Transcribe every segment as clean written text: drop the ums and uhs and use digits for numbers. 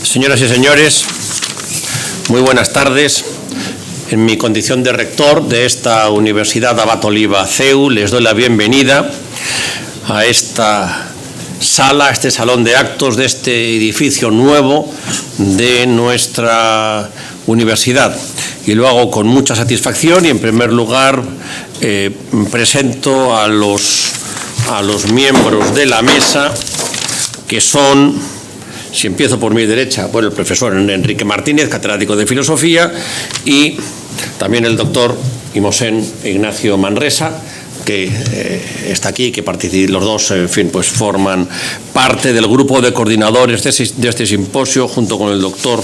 Señoras y señores, muy buenas tardes. En mi condición de rector de esta Universidad Abat Oliba CEU, les doy la bienvenida a esta sala, a este salón de actos de este edificio nuevo de nuestra universidad. Y lo hago con mucha satisfacción y, en primer lugar, presento a los miembros de la mesa, que son... Si empiezo por mi derecha, bueno, el profesor Enrique Martínez, catedrático de Filosofía, y también el doctor Imosen Ignacio Manresa, que está aquí, que los dos, en fin, pues forman parte del grupo de coordinadores de este simposio, junto con el doctor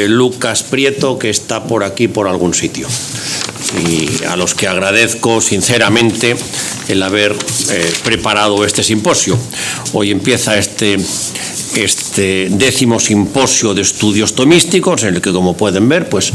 Lucas Prieto, que está por aquí, por algún sitio. Y a los que agradezco sinceramente el haber preparado este simposio. Hoy empieza este 10º simposio de estudios tomísticos, en el que, como pueden ver, pues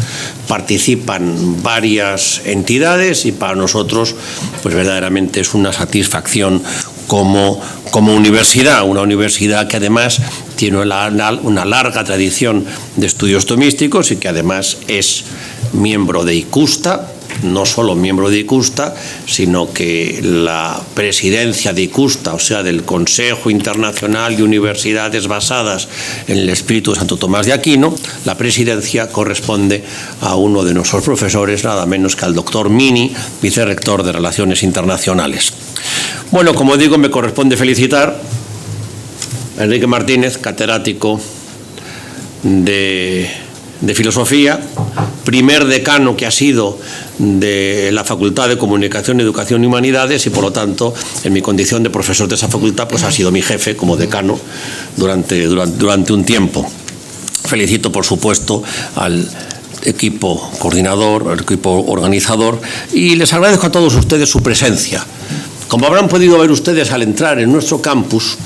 participan varias entidades, y para nosotros pues verdaderamente es una satisfacción como universidad, una universidad que además tiene una larga tradición de estudios tomísticos y que además es miembro de ICUSTA. No solo miembro de ICUSTA, sino que la presidencia de ICUSTA, o sea, del Consejo Internacional de Universidades Basadas en el Espíritu de Santo Tomás de Aquino, la presidencia corresponde a uno de nuestros profesores, nada menos que al doctor Mini, vicerrector de Relaciones Internacionales. Bueno, como digo, me corresponde felicitar a Enrique Martínez, catedrático de Filosofía, primer decano que ha sido de la Facultad de Comunicación, Educación y Humanidades, y por lo tanto, en mi condición de profesor de esa facultad, pues ha sido mi jefe como decano durante un tiempo. Felicito, por supuesto, al equipo coordinador, al equipo organizador, y les agradezco a todos ustedes su presencia. Como habrán podido ver ustedes al entrar en nuestro campus,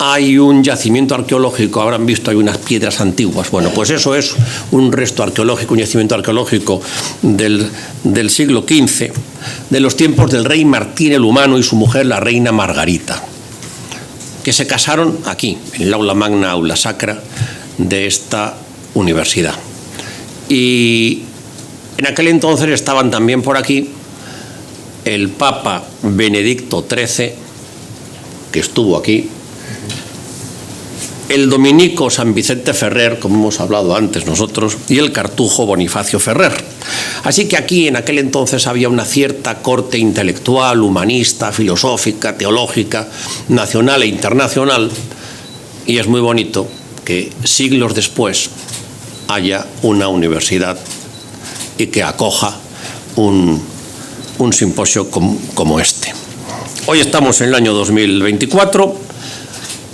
hay un yacimiento arqueológico, habrán visto, hay unas piedras antiguas. Bueno, pues eso es un resto arqueológico, un yacimiento arqueológico del siglo XV, de los tiempos del rey Martín el Humano y su mujer, la reina Margarita, que se casaron aquí, en el aula magna, aula sacra de esta universidad. Y en aquel entonces estaban también por aquí el Papa Benedicto XIII, que estuvo aquí, el dominico San Vicente Ferrer, como hemos hablado antes nosotros, y el cartujo Bonifacio Ferrer. Así que aquí en aquel entonces había una cierta corte intelectual, humanista, filosófica, teológica, nacional e internacional, y es muy bonito que siglos después haya una universidad y que acoja un simposio como este. Hoy estamos en el año 2024,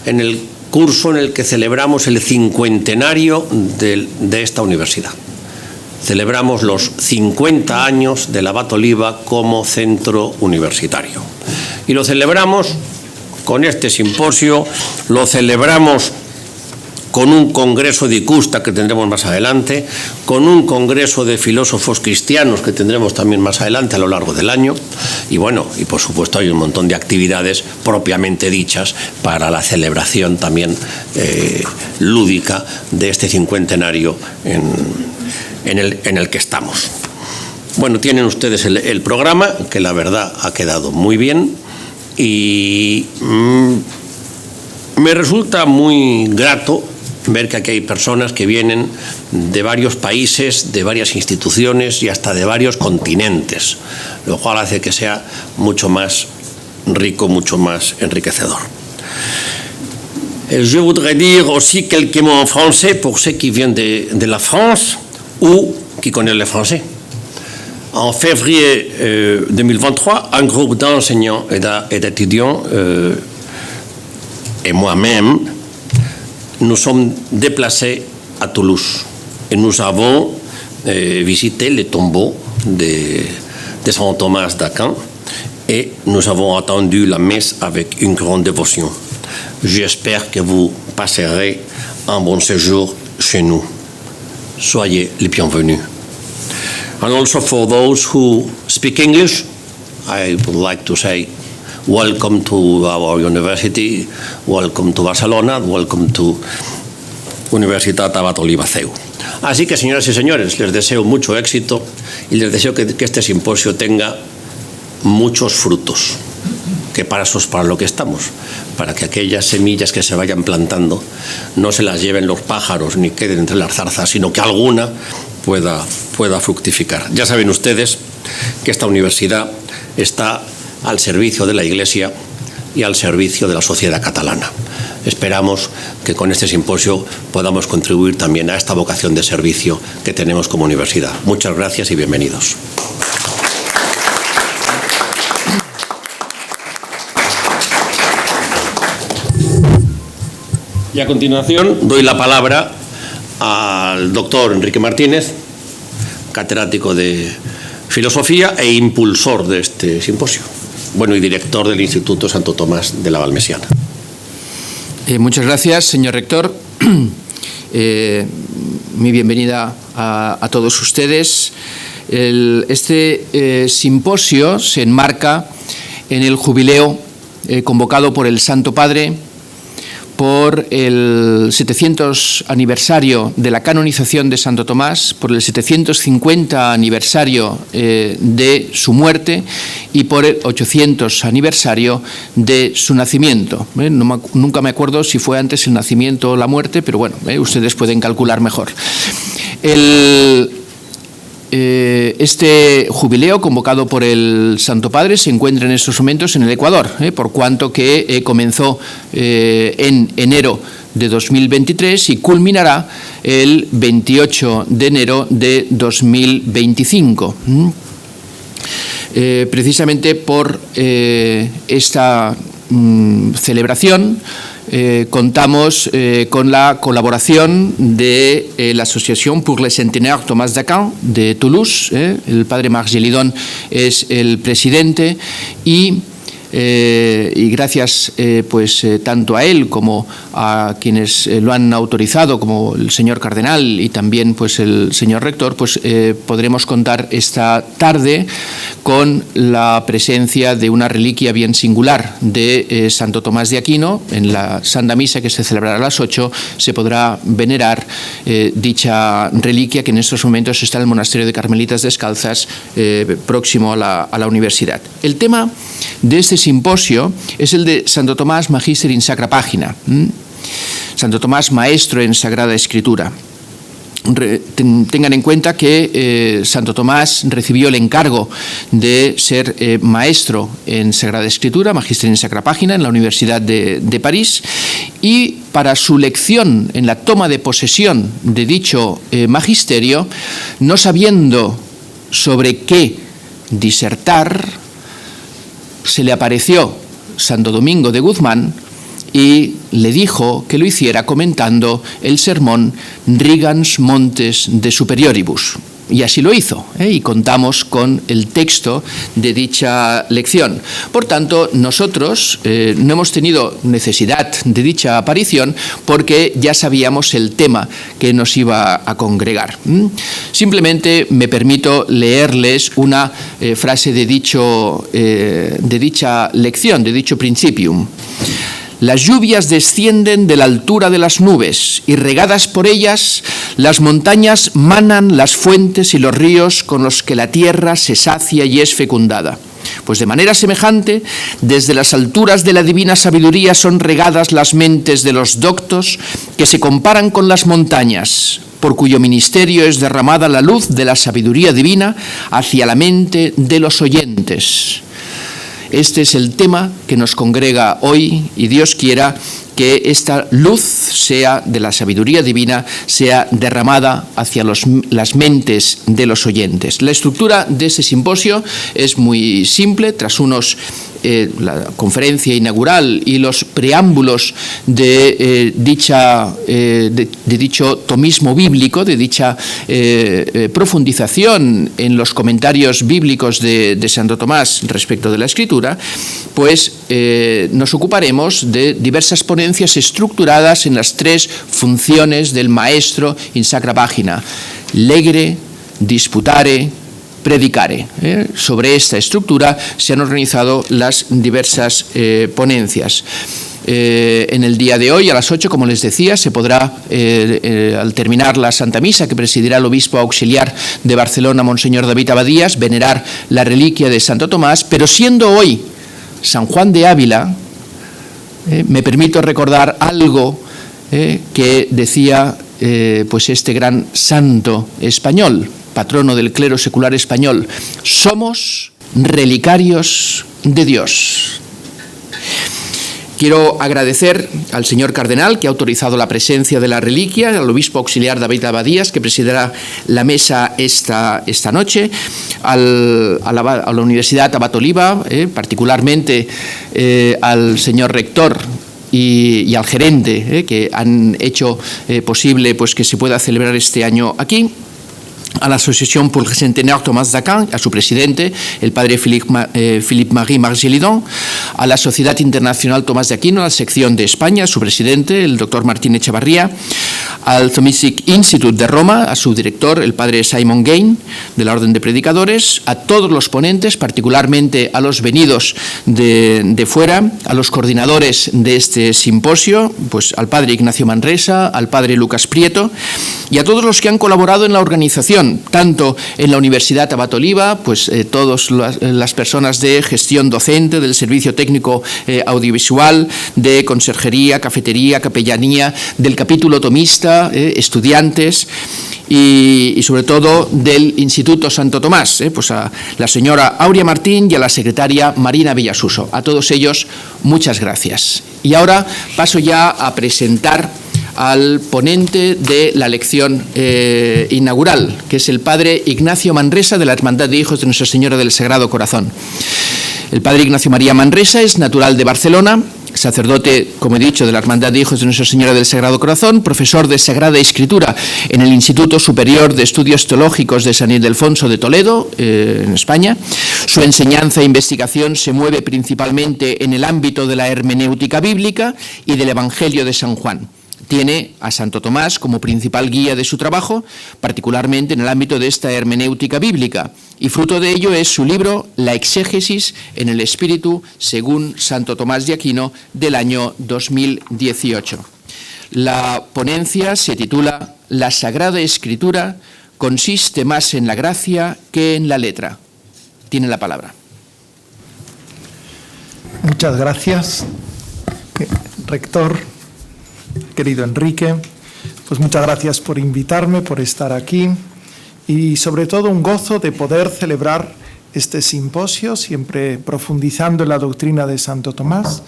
en el curso en el que celebramos el cincuentenario de esta universidad. Celebramos los 50 años de la Abat Oliba como centro universitario. Y lo celebramos con este simposio, lo celebramos con un congreso de ICUSTA que tendremos más adelante, con un congreso de filósofos cristianos que tendremos también más adelante a lo largo del año, y bueno, y por supuesto hay un montón de actividades propiamente dichas para la celebración también lúdica de este cincuentenario en el que estamos. Bueno, tienen ustedes el programa, que la verdad ha quedado muy bien, y me resulta muy grato ver que aquí hay personas que vienen de varios países, de varias instituciones y hasta de varios continentes, lo cual hace que sea mucho más rico, mucho más enriquecedor. Je voudrais dire aussi quelques mots en français pour ceux qui viennent de la France ou qui connaissent le français. En février 2023, un groupe d'enseignants et d'étudiants et moi-même, nous sommes déplacés à Toulouse et nous avons visité les tombeaux de Saint Thomas d'Aquin et nous avons attendu la messe avec une grande dévotion. J'espère que vous passerez un bon séjour chez nous. Soyez les bienvenus. And also for those who speak English, I would like to say welcome to our university, welcome to Barcelona, welcome to Universitat Abat Olivaceu. Así que, señoras y señores, les deseo mucho éxito y les deseo que este simposio tenga muchos frutos, que para eso es para lo que estamos, para que aquellas semillas que se vayan plantando no se las lleven los pájaros ni queden entre las zarzas, sino que alguna pueda fructificar. Ya saben ustedes que esta universidad está al servicio de la Iglesia y al servicio de la sociedad catalana. Esperamos que con este simposio podamos contribuir también a esta vocación de servicio que tenemos como universidad. Muchas gracias y bienvenidos. Y a continuación doy la palabra al doctor Enrique Martínez, catedrático de Filosofía e impulsor de este simposio, y director del Instituto Santo Tomás de la Valmesiana. Muchas gracias, señor rector. Mi bienvenida a todos ustedes. Este simposio se enmarca en el jubileo convocado por el Santo Padre por el 700 aniversario de la canonización de Santo Tomás, por el 750 aniversario de su muerte y por el 800 aniversario de su nacimiento. Nunca me acuerdo si fue antes el nacimiento o la muerte, pero bueno, ustedes pueden calcular mejor. Este jubileo convocado por el Santo Padre se encuentra en estos momentos en el Ecuador, por cuanto que comenzó en enero de 2023 y culminará el 28 de enero de 2025. Precisamente por esta celebración contamos con la colaboración de la Asociación pour le Centenaire Thomas d'Aquin de Toulouse. El padre Marc Gelidon es el presidente y gracias tanto a él como a quienes lo han autorizado, como el señor cardenal y también el señor rector, podremos contar esta tarde con la presencia de una reliquia bien singular de Santo Tomás de Aquino. En la Santa Misa, que se celebrará a las 8, se podrá venerar dicha reliquia, que en estos momentos está en el monasterio de Carmelitas Descalzas, próximo a la universidad. El tema de este simposio es el de Santo Tomás Magister in Sacra Pagina, Santo Tomás maestro en Sagrada Escritura. Tengan en cuenta que Santo Tomás recibió el encargo de ser maestro en Sagrada Escritura, Magister in Sacra Pagina, en la Universidad de París, y para su lección en la toma de posesión de dicho magisterio, no sabiendo sobre qué disertar, se le apareció Santo Domingo de Guzmán y le dijo que lo hiciera comentando el sermón Rigans Montes de Superioribus. Y así lo hizo, y contamos con el texto de dicha lección. Por tanto, nosotros no hemos tenido necesidad de dicha aparición porque ya sabíamos el tema que nos iba a congregar. Simplemente me permito leerles una frase de dicha lección, de dicho principium. Las lluvias descienden de la altura de las nubes y regadas por ellas, las montañas manan las fuentes y los ríos con los que la tierra se sacia y es fecundada. Pues de manera semejante, desde las alturas de la divina sabiduría son regadas las mentes de los doctos que se comparan con las montañas, por cuyo ministerio es derramada la luz de la sabiduría divina hacia la mente de los oyentes. Este es el tema que nos congrega hoy y Dios quiera que esta luz sea de la sabiduría divina, sea derramada hacia las mentes de los oyentes. La estructura de este simposio es muy simple. Tras la conferencia inaugural y los preámbulos de dicho tomismo bíblico, de dicha profundización en los comentarios bíblicos de Santo Tomás respecto de la Escritura, nos ocuparemos de diversas ponencias estructuradas en las tres funciones del maestro in Sacra Pagina: legere, disputare, predicare. Sobre esta estructura se han organizado las diversas ponencias. En el día de hoy, a las 8, como les decía, se podrá, al terminar la Santa Misa, que presidirá el obispo auxiliar de Barcelona, Monseñor David Abadías, venerar la reliquia de Santo Tomás, pero siendo hoy San Juan de Ávila, me permito recordar algo que decía pues este gran santo español, patrono del clero secular español: somos relicarios de Dios. Quiero agradecer al señor cardenal que ha autorizado la presencia de la reliquia, al obispo auxiliar David Abadías, que presidirá la mesa esta noche, a la Universidad Abat Oliba, particularmente al señor rector y al gerente, que han hecho posible pues, que se pueda celebrar este año aquí, a la Asociación pour le Centenaire Tomás d'Aquin, a su presidente, el padre Philippe-Marie Margelidon, a la Sociedad Internacional Tomás de Aquino, a la sección de España, a su presidente, el doctor Martín Echevarría, al Thomistic Institute de Roma, a su director, el padre Simon Gain, de la Orden de Predicadores, a todos los ponentes, particularmente a los venidos de fuera, a los coordinadores de este simposio, pues al padre Ignacio Manresa, al padre Lucas Prieto, y a todos los que han colaborado en la organización, tanto en la Universidad Abat Oliba, pues todas las personas de gestión docente, del servicio técnico audiovisual, de conserjería, cafetería, capellanía, del capítulo tomista, estudiantes y sobre todo del Instituto Santo Tomás, pues a la señora Aurea Martín y a la secretaria Marina Villasuso. A todos ellos, muchas gracias. Y ahora paso ya a presentar al ponente de la lección inaugural, que es el padre Ignacio Manresa, de la Hermandad de Hijos de Nuestra Señora del Sagrado Corazón. El padre Ignacio María Manresa es natural de Barcelona, sacerdote, como he dicho, de la Hermandad de Hijos de Nuestra Señora del Sagrado Corazón, profesor de Sagrada Escritura en el Instituto Superior de Estudios Teológicos de San Ildefonso de Toledo, en España. Su enseñanza e investigación se mueve principalmente en el ámbito de la hermenéutica bíblica y del Evangelio de San Juan. Tiene a Santo Tomás como principal guía de su trabajo, particularmente en el ámbito de esta hermenéutica bíblica, y fruto de ello es su libro La exégesis en el Espíritu según Santo Tomás de Aquino, del año 2018. La ponencia se titula La Sagrada Escritura consiste más en la gracia que en la letra. Tiene la palabra. Muchas gracias, rector. Querido Enrique, pues muchas gracias por invitarme, por estar aquí y sobre todo un gozo de poder celebrar este simposio, siempre profundizando en la doctrina de Santo Tomás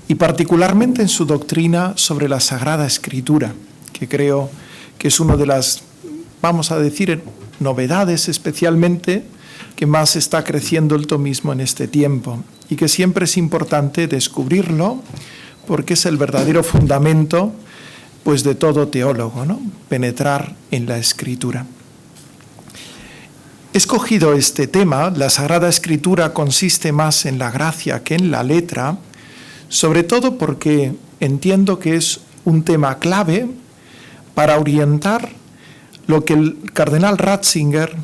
y particularmente en su doctrina sobre la Sagrada Escritura, que creo que es una de las, vamos a decir, novedades especialmente que más está creciendo el tomismo en este tiempo y que siempre es importante descubrirlo, porque es el verdadero fundamento pues, de todo teólogo, ¿no? Penetrar en la Escritura. He escogido este tema, la Sagrada Escritura consiste más en la gracia que en la letra, sobre todo porque entiendo que es un tema clave para orientar lo que el cardenal Ratzinger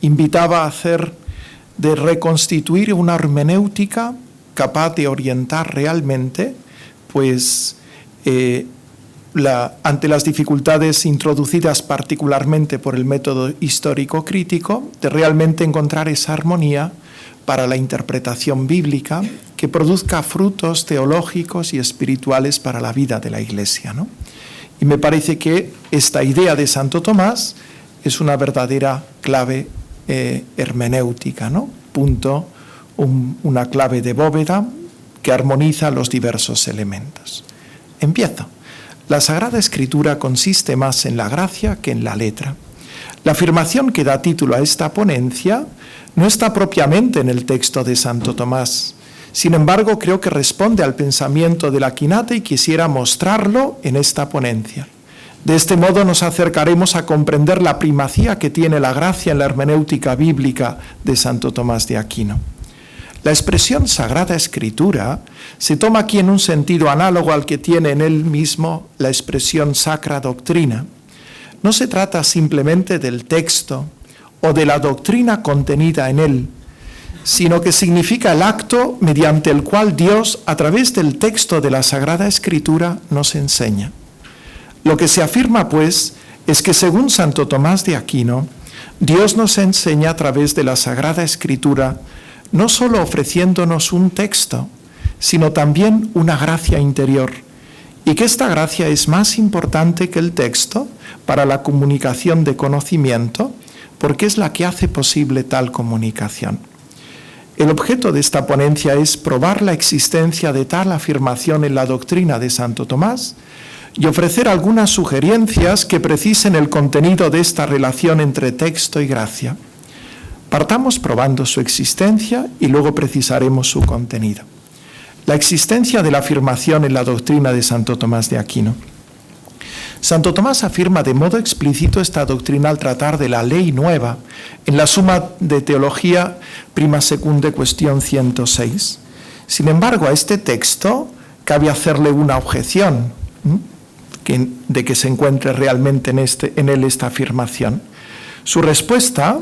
invitaba a hacer, de reconstituir una hermenéutica capaz de orientar realmente pues ante las dificultades introducidas particularmente por el método histórico crítico, de realmente encontrar esa armonía para la interpretación bíblica que produzca frutos teológicos y espirituales para la vida de la Iglesia, ¿no? Y me parece que esta idea de Santo Tomás es una verdadera clave hermenéutica, ¿no? Una clave de bóveda que armoniza los diversos elementos. Empiezo. La Sagrada Escritura consiste más en la gracia que en la letra. La afirmación que da título a esta ponencia no está propiamente en el texto de Santo Tomás. Sin embargo, creo que responde al pensamiento del Aquinate y quisiera mostrarlo en esta ponencia. De este modo nos acercaremos a comprender la primacía que tiene la gracia en la hermenéutica bíblica de Santo Tomás de Aquino. La expresión Sagrada Escritura se toma aquí en un sentido análogo al que tiene en él mismo la expresión Sacra Doctrina. No se trata simplemente del texto o de la doctrina contenida en él, sino que significa el acto mediante el cual Dios, a través del texto de la Sagrada Escritura, nos enseña. Lo que se afirma, pues, es que según Santo Tomás de Aquino, Dios nos enseña a través de la Sagrada Escritura, no solo ofreciéndonos un texto, sino también una gracia interior, y que esta gracia es más importante que el texto para la comunicación de conocimiento, porque es la que hace posible tal comunicación. El objeto de esta ponencia es probar la existencia de tal afirmación en la doctrina de Santo Tomás y ofrecer algunas sugerencias que precisen el contenido de esta relación entre texto y gracia. Partamos probando su existencia y luego precisaremos su contenido. La existencia de la afirmación en la doctrina de Santo Tomás de Aquino. Santo Tomás afirma de modo explícito esta doctrina al tratar de la ley nueva en la Suma de Teología Prima Secunde, cuestión 106. Sin embargo, a este texto cabe hacerle una objeción de que se encuentre realmente en él esta afirmación. Su respuesta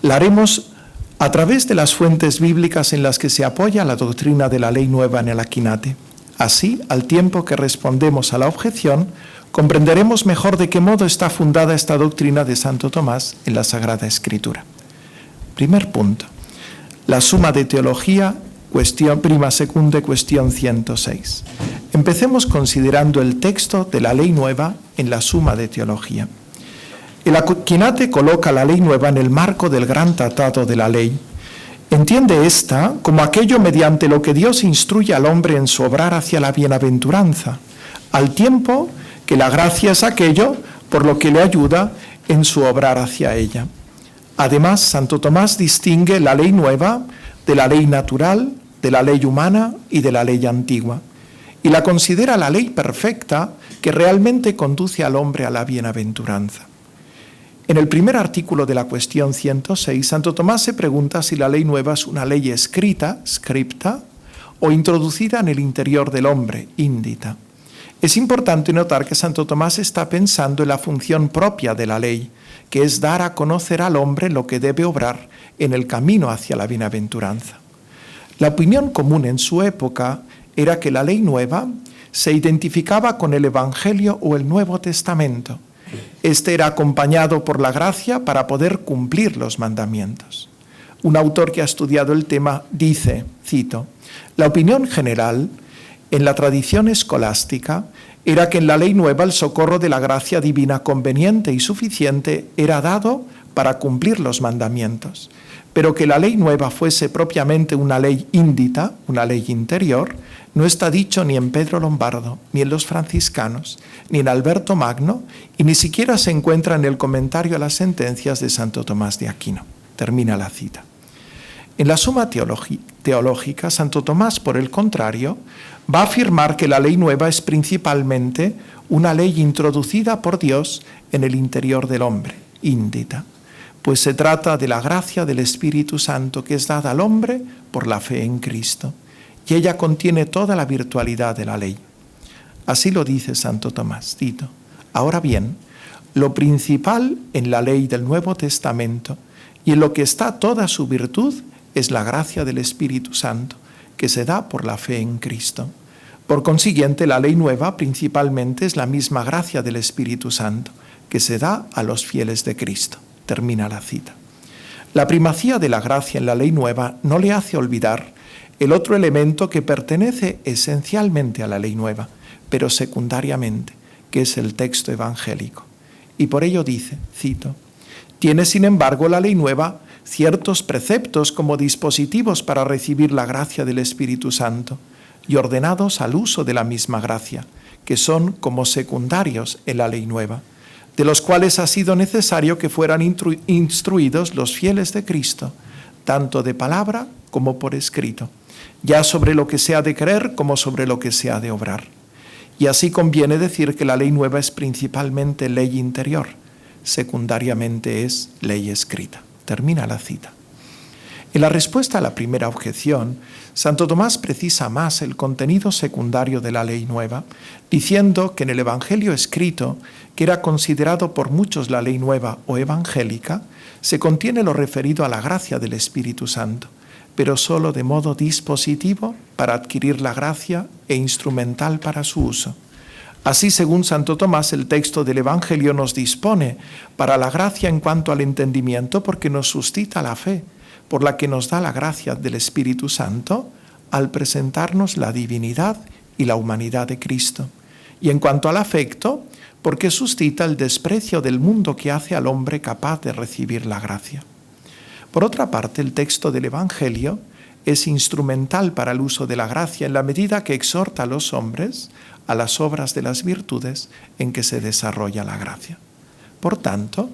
la haremos a través de las fuentes bíblicas en las que se apoya la doctrina de la ley nueva en el Aquinate. Así, al tiempo que respondemos a la objeción, comprenderemos mejor de qué modo está fundada esta doctrina de Santo Tomás en la Sagrada Escritura. Primer punto. La Suma de Teología, cuestión Prima Secunde, cuestión 106. Empecemos considerando el texto de la ley nueva en la Suma de Teología. El Aquinate coloca la ley nueva en el marco del gran tratado de la ley. Entiende esta como aquello mediante lo que Dios instruye al hombre en su obrar hacia la bienaventuranza, al tiempo que la gracia es aquello por lo que le ayuda en su obrar hacia ella. Además, Santo Tomás distingue la ley nueva de la ley natural, de la ley humana y de la ley antigua, y la considera la ley perfecta que realmente conduce al hombre a la bienaventuranza. En el primer artículo de la cuestión 106, Santo Tomás se pregunta si la ley nueva es una ley escrita, scripta, o introducida en el interior del hombre, indita. Es importante notar que Santo Tomás está pensando en la función propia de la ley, que es dar a conocer al hombre lo que debe obrar en el camino hacia la bienaventuranza. La opinión común en su época era que la ley nueva se identificaba con el Evangelio o el Nuevo Testamento. Este era acompañado por la gracia para poder cumplir los mandamientos. Un autor que ha estudiado el tema dice, cito, la opinión general en la tradición escolástica era que en la ley nueva el socorro de la gracia divina conveniente y suficiente era dado para cumplir los mandamientos, pero que la ley nueva fuese propiamente una ley índita, una ley interior, no está dicho ni en Pedro Lombardo, ni en los franciscanos, ni en Alberto Magno, y ni siquiera se encuentra en el comentario a las sentencias de Santo Tomás de Aquino. Termina la cita. En la Suma Teológica, Santo Tomás, por el contrario, va a afirmar que la ley nueva es principalmente una ley introducida por Dios en el interior del hombre, índita, pues se trata de la gracia del Espíritu Santo que es dada al hombre por la fe en Cristo, y ella contiene toda la virtualidad de la ley. Así lo dice Santo Tomás, cito, ahora bien, lo principal en la ley del Nuevo Testamento y en lo que está toda su virtud es la gracia del Espíritu Santo, que se da por la fe en Cristo. Por consiguiente, la ley nueva principalmente es la misma gracia del Espíritu Santo, que se da a los fieles de Cristo. Termina la cita. La primacía de la gracia en la ley nueva no le hace olvidar el otro elemento que pertenece esencialmente a la ley nueva, pero secundariamente, que es el texto evangélico. Y por ello dice, cito, tiene sin embargo la ley nueva ciertos preceptos como dispositivos para recibir la gracia del Espíritu Santo y ordenados al uso de la misma gracia, que son como secundarios en la ley nueva, de los cuales ha sido necesario que fueran instruidos los fieles de Cristo, tanto de palabra como por escrito, ya sobre lo que se ha de creer como sobre lo que se ha de obrar. Y así conviene decir que la ley nueva es principalmente ley interior, secundariamente es ley escrita. Termina la cita. En la respuesta a la primera objeción, Santo Tomás precisa más el contenido secundario de la ley nueva, diciendo que en el Evangelio escrito, que era considerado por muchos la ley nueva o evangélica, se contiene lo referido a la gracia del Espíritu Santo, pero solo de modo dispositivo para adquirir la gracia e instrumental para su uso. Así, según Santo Tomás, el texto del Evangelio nos dispone para la gracia en cuanto al entendimiento porque nos suscita la fe, por la que nos da la gracia del Espíritu Santo al presentarnos la divinidad y la humanidad de Cristo. Y en cuanto al afecto, porque suscita el desprecio del mundo que hace al hombre capaz de recibir la gracia. Por otra parte, el texto del Evangelio es instrumental para el uso de la gracia en la medida que exhorta a los hombres a las obras de las virtudes en que se desarrolla la gracia. Por tanto,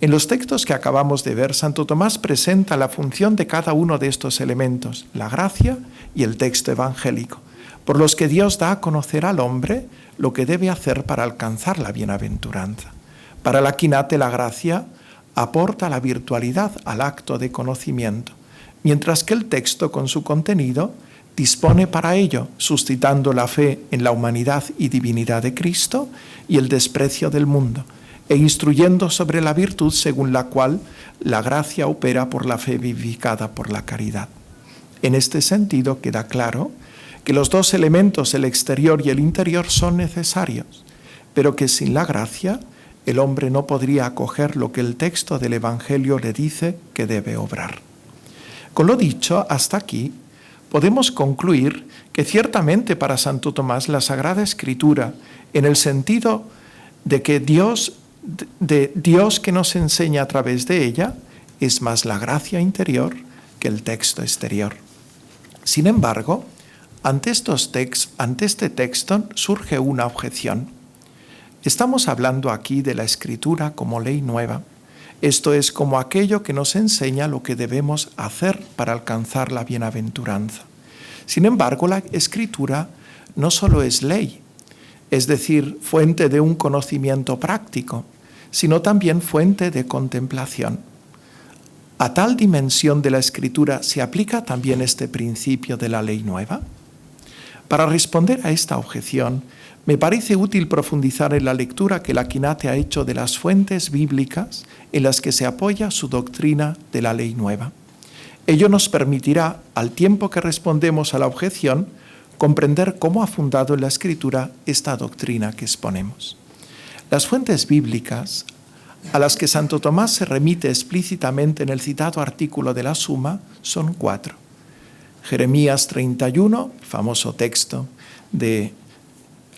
en los textos que acabamos de ver, Santo Tomás presenta la función de cada uno de estos elementos, la gracia y el texto evangélico, por los que Dios da a conocer al hombre lo que debe hacer para alcanzar la bienaventuranza. Para la Quinate, la gracia aporta la virtualidad al acto de conocimiento, mientras que el texto con su contenido dispone para ello, suscitando la fe en la humanidad y divinidad de Cristo y el desprecio del mundo, e instruyendo sobre la virtud según la cual la gracia opera por la fe vivificada por la caridad. En este sentido queda claro que los dos elementos, el exterior y el interior, son necesarios, pero que sin la gracia el hombre no podría acoger lo que el texto del Evangelio le dice que debe obrar. Con lo dicho, hasta aquí, podemos concluir que ciertamente para Santo Tomás la Sagrada Escritura, en el sentido de que Dios que nos enseña a través de ella, es más la gracia interior que el texto exterior. Sin embargo, ante este texto surge una objeción. Estamos hablando aquí de la Escritura como ley nueva. Esto es como aquello que nos enseña lo que debemos hacer para alcanzar la bienaventuranza. Sin embargo, la Escritura no solo es ley, es decir, fuente de un conocimiento práctico, sino también fuente de contemplación. ¿A tal dimensión de la Escritura se aplica también este principio de la ley nueva? Para responder a esta objeción, me parece útil profundizar en la lectura que la Quinate ha hecho de las fuentes bíblicas en las que se apoya su doctrina de la ley nueva. Ello nos permitirá, al tiempo que respondemos a la objeción, comprender cómo ha fundado en la Escritura esta doctrina que exponemos. Las fuentes bíblicas a las que Santo Tomás se remite explícitamente en el citado artículo de la Suma son 4. Jeremías 31, famoso texto de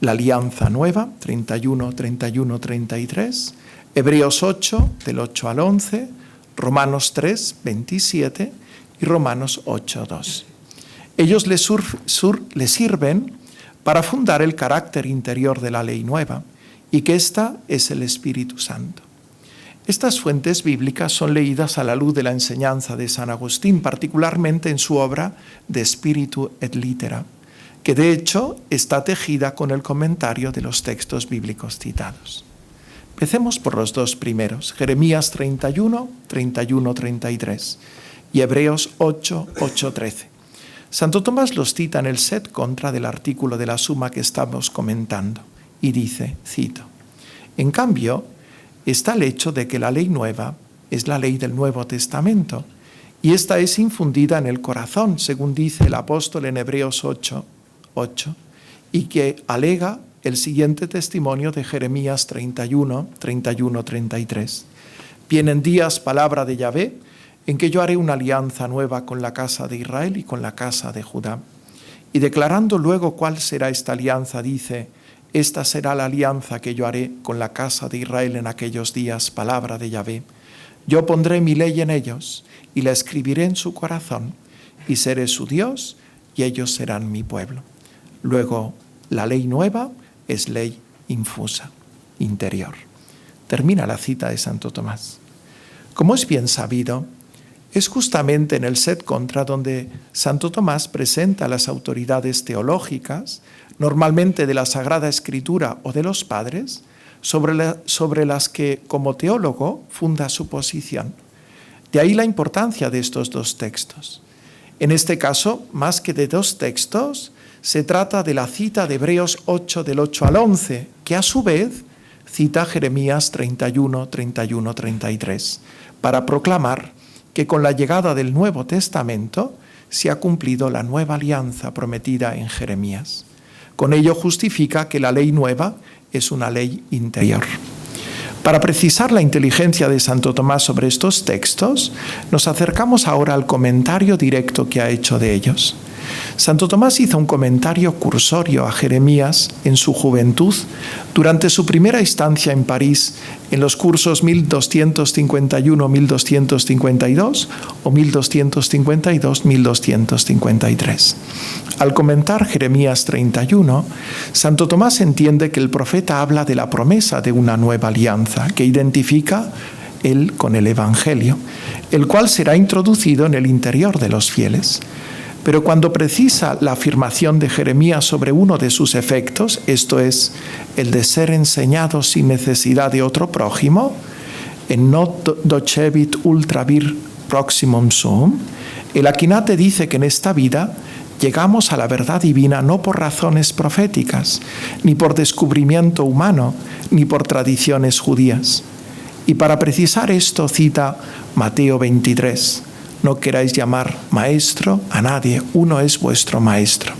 la Alianza Nueva, 31, 31, 33, Hebreos 8, del 8 al 11, Romanos 3, 27 y Romanos 8, 2. Ellos le sirven para fundar el carácter interior de la ley nueva y que ésta es el Espíritu Santo. Estas fuentes bíblicas son leídas a la luz de la enseñanza de San Agustín, particularmente en su obra De Spiritu et Litera, que de hecho está tejida con el comentario de los textos bíblicos citados. Empecemos por los dos primeros, Jeremías 31, 31, 33 y Hebreos 8, 8, 13. Santo Tomás los cita en el set contra del artículo de la Suma que estamos comentando y dice, cito, en cambio, está el hecho de que la ley nueva es la ley del Nuevo Testamento y esta es infundida en el corazón, según dice el apóstol en Hebreos 8, 8, y que alega el siguiente testimonio de Jeremías 31, 31, 33. Vienen días, palabra de Yahvé, en que yo haré una alianza nueva con la casa de Israel y con la casa de Judá. Y declarando luego cuál será esta alianza, dice, esta será la alianza que yo haré con la casa de Israel en aquellos días, palabra de Yahvé. Yo pondré mi ley en ellos y la escribiré en su corazón y seré su Dios y ellos serán mi pueblo. Luego, la ley nueva es ley infusa, interior. Termina la cita de Santo Tomás. Como es bien sabido, es justamente en el set contra donde Santo Tomás presenta a las autoridades teológicas, normalmente de la Sagrada Escritura o de los padres, sobre las que como teólogo funda su posición. De ahí la importancia de estos dos textos. En este caso, más que de dos textos, se trata de la cita de Hebreos 8, del 8 al 11, que a su vez cita Jeremías 31, 31, 33, para proclamar que con la llegada del Nuevo Testamento se ha cumplido la nueva alianza prometida en Jeremías. Con ello justifica que la ley nueva es una ley interior. Para precisar la inteligencia de Santo Tomás sobre estos textos, nos acercamos ahora al comentario directo que ha hecho de ellos. Santo Tomás hizo un comentario cursorio a Jeremías en su juventud durante su primera estancia en París en los cursos 1251-1252 o 1252-1253. Al comentar Jeremías 31, Santo Tomás entiende que el profeta habla de la promesa de una nueva alianza que identifica él con el Evangelio, el cual será introducido en el interior de los fieles. Pero cuando precisa la afirmación de Jeremías sobre uno de sus efectos, esto es, el de ser enseñado sin necesidad de otro prójimo, en not docebit ultra vir proximum sum, el Aquinate dice que en esta vida llegamos a la verdad divina no por razones proféticas, ni por descubrimiento humano, ni por tradiciones judías. Y para precisar esto cita Mateo 23. No queráis llamar maestro a nadie, uno es vuestro maestro,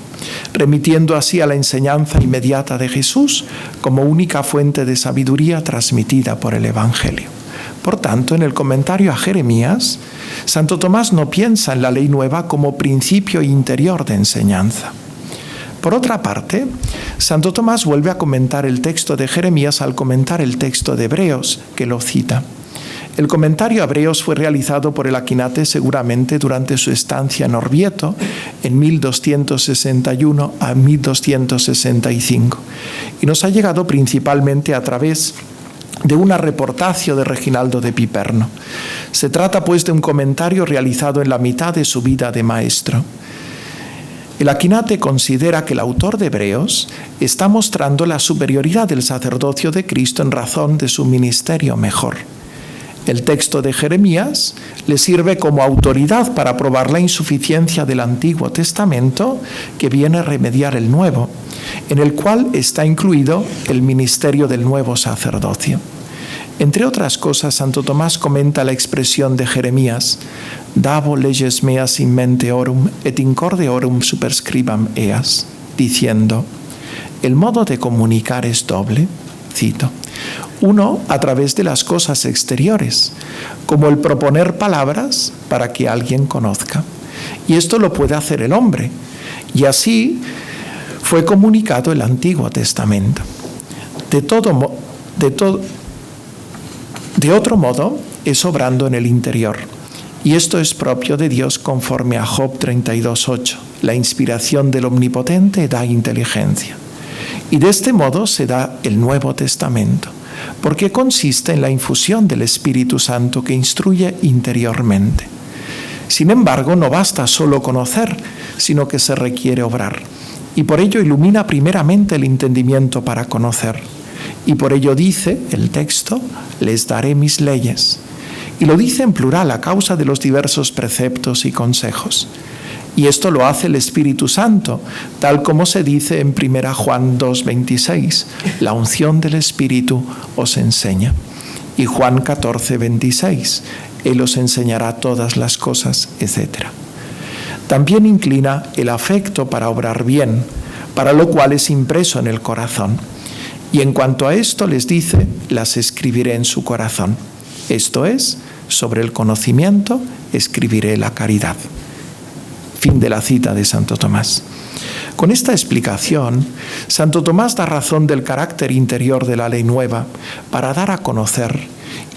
remitiendo así a la enseñanza inmediata de Jesús como única fuente de sabiduría transmitida por el Evangelio. Por tanto, en el comentario a Jeremías, Santo Tomás no piensa en la ley nueva como principio interior de enseñanza. Por otra parte, Santo Tomás vuelve a comentar el texto de Jeremías al comentar el texto de Hebreos, que lo cita. El comentario a Hebreos fue realizado por el Aquinate seguramente durante su estancia en Orvieto en 1261 a 1265 y nos ha llegado principalmente a través de una reportacio de Reginaldo de Piperno. Se trata pues de un comentario realizado en la mitad de su vida de maestro. El Aquinate considera que el autor de Hebreos está mostrando la superioridad del sacerdocio de Cristo en razón de su ministerio mejor. El texto de Jeremías le sirve como autoridad para probar la insuficiencia del Antiguo Testamento que viene a remediar el Nuevo, en el cual está incluido el ministerio del nuevo sacerdocio. Entre otras cosas, Santo Tomás comenta la expresión de Jeremías, «Davo leges meas in mente orum et in corde orum superscribam eas», diciendo, el modo de comunicar es doble, cito, uno, a través de las cosas exteriores, como el proponer palabras para que alguien conozca. Y esto lo puede hacer el hombre. Y así fue comunicado el Antiguo Testamento. De otro modo, es obrando en el interior. Y esto es propio de Dios conforme a Job 32:8. La inspiración del Omnipotente da inteligencia. Y de este modo se da el Nuevo Testamento, porque consiste en la infusión del Espíritu Santo que instruye interiormente. Sin embargo, no basta solo conocer, sino que se requiere obrar. Y por ello ilumina primeramente el entendimiento para conocer. Y por ello dice el texto, les daré mis leyes. Y lo dice en plural a causa de los diversos preceptos y consejos. Y esto lo hace el Espíritu Santo, tal como se dice en 1 Juan 2:26, la unción del Espíritu os enseña. Y Juan 14:26, Él os enseñará todas las cosas, etc. También inclina el afecto para obrar bien, para lo cual es impreso en el corazón. Y en cuanto a esto les dice, las escribiré en su corazón. Esto es, sobre el conocimiento escribiré la caridad. Fin de la cita de Santo Tomás. Con esta explicación, Santo Tomás da razón del carácter interior de la ley nueva para dar a conocer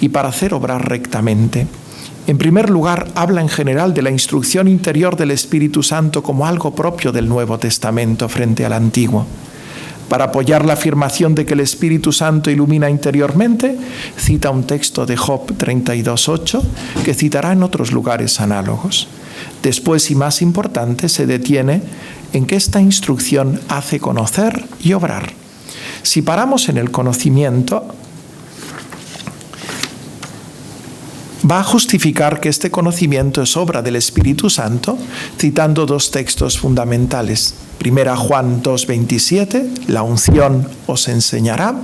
y para hacer obrar rectamente. En primer lugar, habla en general de la instrucción interior del Espíritu Santo como algo propio del Nuevo Testamento frente al Antiguo. Para apoyar la afirmación de que el Espíritu Santo ilumina interiormente, cita un texto de Job 32:8 que citará en otros lugares análogos. Después, y más importante, se detiene en que esta instrucción hace conocer y obrar. Si paramos en el conocimiento, va a justificar que este conocimiento es obra del Espíritu Santo, citando dos textos fundamentales. 1 Juan 2:27, la unción os enseñará,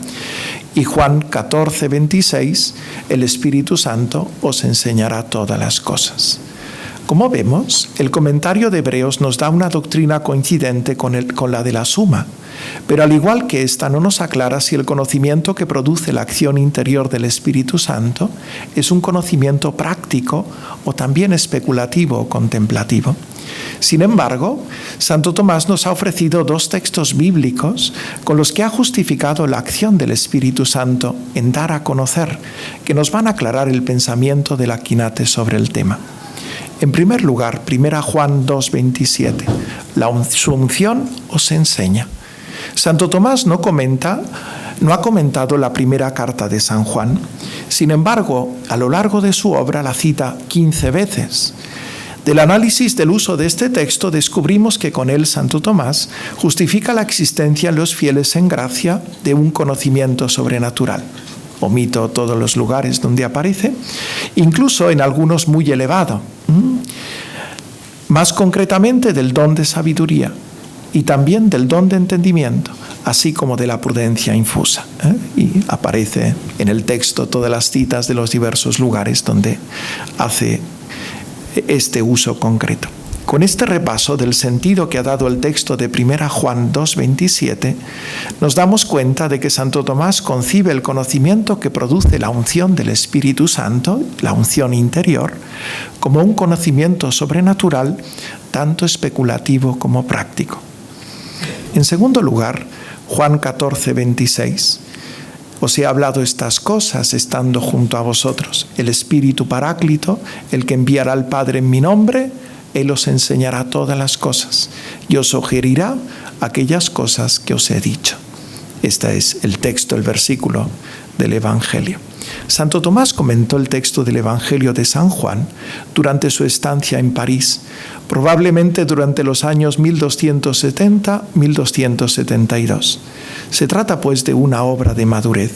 y Juan 14:26, el Espíritu Santo os enseñará todas las cosas. Como vemos, el comentario de Hebreos nos da una doctrina coincidente con la de la suma, pero al igual que esta no nos aclara si el conocimiento que produce la acción interior del Espíritu Santo es un conocimiento práctico o también especulativo o contemplativo. Sin embargo, Santo Tomás nos ha ofrecido dos textos bíblicos con los que ha justificado la acción del Espíritu Santo en dar a conocer, que nos van a aclarar el pensamiento del Aquinate sobre el tema. En primer lugar, 1 Juan 2:27, su unción os enseña. Santo Tomás no ha comentado la primera carta de San Juan. Sin embargo, a lo largo de su obra la cita 15 veces. Del análisis del uso de este texto descubrimos que con él Santo Tomás justifica la existencia en los fieles en gracia de un conocimiento sobrenatural. Omito todos los lugares donde aparece, incluso en algunos muy elevado. Más concretamente del don de sabiduría y también del don de entendimiento, así como de la prudencia infusa. Y aparece en el texto todas las citas de los diversos lugares donde hace este uso concreto. Con este repaso del sentido que ha dado el texto de 1 Juan 2:27, nos damos cuenta de que Santo Tomás concibe el conocimiento que produce la unción del Espíritu Santo, la unción interior, como un conocimiento sobrenatural, tanto especulativo como práctico. En segundo lugar, Juan 14:26. Os he hablado estas cosas estando junto a vosotros. El Espíritu Paráclito, el que enviará al Padre en mi nombre, Él os enseñará todas las cosas y os sugerirá aquellas cosas que os he dicho. Este es el texto, el versículo del Evangelio. Santo Tomás comentó el texto del Evangelio de San Juan durante su estancia en París, probablemente durante los años 1270-1272. Se trata pues de una obra de madurez.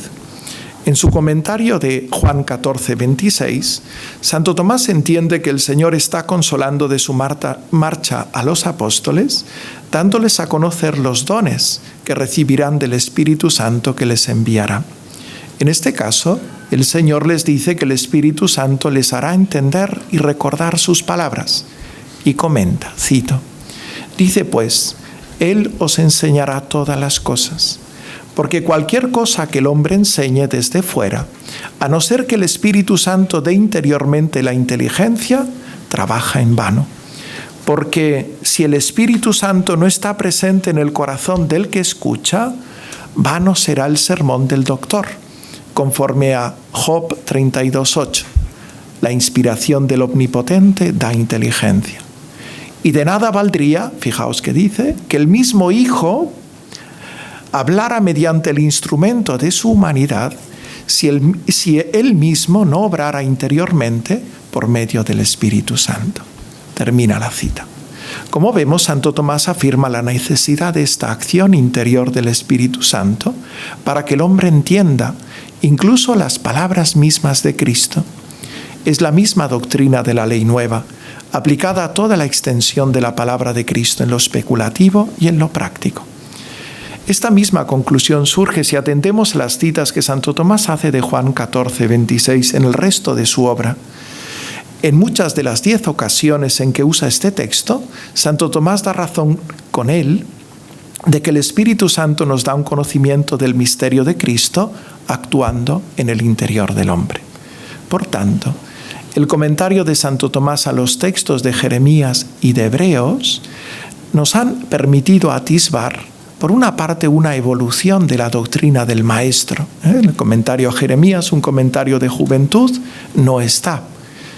En su comentario de Juan 14:26, Santo Tomás entiende que el Señor está consolando de su marcha a los apóstoles, dándoles a conocer los dones que recibirán del Espíritu Santo que les enviará. En este caso, el Señor les dice que el Espíritu Santo les hará entender y recordar sus palabras. Y comenta, cito, dice pues, Él os enseñará todas las cosas. Porque cualquier cosa que el hombre enseñe desde fuera, a no ser que el Espíritu Santo dé interiormente la inteligencia, trabaja en vano. Porque si el Espíritu Santo no está presente en el corazón del que escucha, vano será el sermón del doctor, conforme a Job 32:8. La inspiración del Omnipotente da inteligencia. Y de nada valdría, fijaos que dice, que el mismo Hijo hablara mediante el instrumento de su humanidad si él mismo no obrara interiormente por medio del Espíritu Santo. Termina la cita. Como vemos, Santo Tomás afirma la necesidad de esta acción interior del Espíritu Santo para que el hombre entienda incluso las palabras mismas de Cristo. Es la misma doctrina de la ley nueva, aplicada a toda la extensión de la palabra de Cristo en lo especulativo y en lo práctico. Esta misma conclusión surge si atendemos a las citas que Santo Tomás hace de Juan 14:26 en el resto de su obra. En muchas de las 10 ocasiones en que usa este texto, Santo Tomás da razón con él de que el Espíritu Santo nos da un conocimiento del misterio de Cristo actuando en el interior del hombre. Por tanto, el comentario de Santo Tomás a los textos de Jeremías y de Hebreos nos han permitido atisbar, por una parte, una evolución de la doctrina del Maestro. El comentario a Jeremías, un comentario de juventud, no está.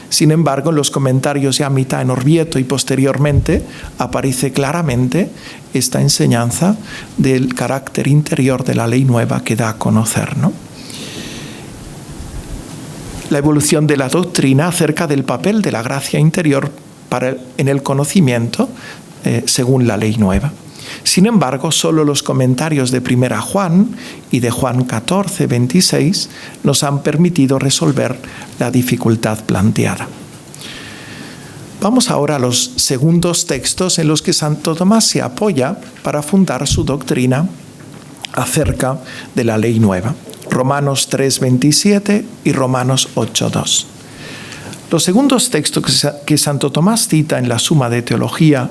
Sin embargo, en los comentarios ya a mitad en Orvieto y posteriormente aparece claramente esta enseñanza del carácter interior de la ley nueva que da a conocer, ¿no? La evolución de la doctrina acerca del papel de la gracia interior en el conocimiento según la ley nueva. Sin embargo, solo los comentarios de 1 Juan y de Juan 14, 26 nos han permitido resolver la dificultad planteada. Vamos ahora a los segundos textos en los que Santo Tomás se apoya para fundar su doctrina acerca de la ley nueva. Romanos 3:27 y Romanos 8:2. Los segundos textos que Santo Tomás cita en la Suma de Teología,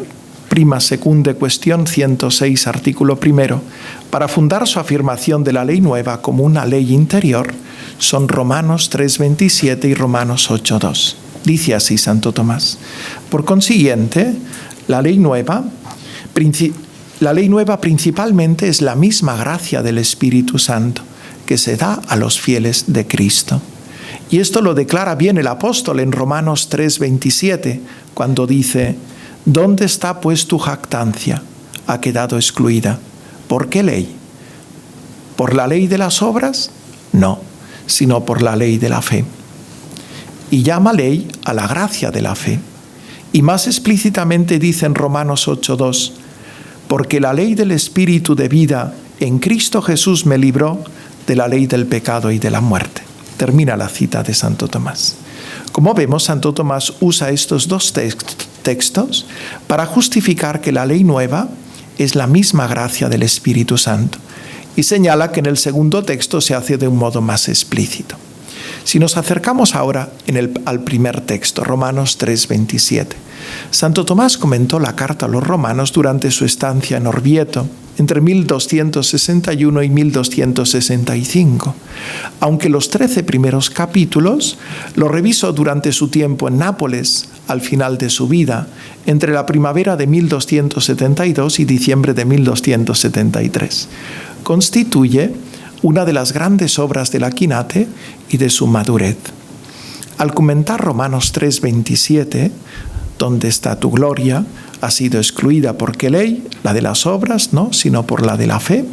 prima secunde cuestión 106, artículo primero, para fundar su afirmación de la ley nueva como una ley interior, son Romanos 3:27 y Romanos 8:2. Dice así Santo Tomás: por consiguiente, la ley nueva principalmente es la misma gracia del Espíritu Santo que se da a los fieles de Cristo. Y esto lo declara bien el apóstol en Romanos 3:27, cuando dice: ¿dónde está pues tu jactancia? Ha quedado excluida. ¿Por qué ley? ¿Por la ley de las obras? No, sino por la ley de la fe. Y llama ley a la gracia de la fe. Y más explícitamente dice en Romanos 8:2, porque la ley del Espíritu de vida en Cristo Jesús me libró de la ley del pecado y de la muerte. Termina la cita de Santo Tomás. Como vemos, Santo Tomás usa estos dos textos para justificar que la ley nueva es la misma gracia del Espíritu Santo, y señala que en el segundo texto se hace de un modo más explícito. Si nos acercamos ahora al primer texto, Romanos 3:27, Santo Tomás comentó la carta a los romanos durante su estancia en Orvieto, entre 1261 y 1265, aunque los 13 primeros capítulos los revisó durante su tiempo en Nápoles, al final de su vida, entre la primavera de 1272 y diciembre de 1273. Constituye una de las grandes obras del Aquinate y de su madurez. Al comentar Romanos 3:27, ¿dónde está tu gloria? Ha sido excluida. ¿Por qué ley? La de las obras, no, sino por la de la fe.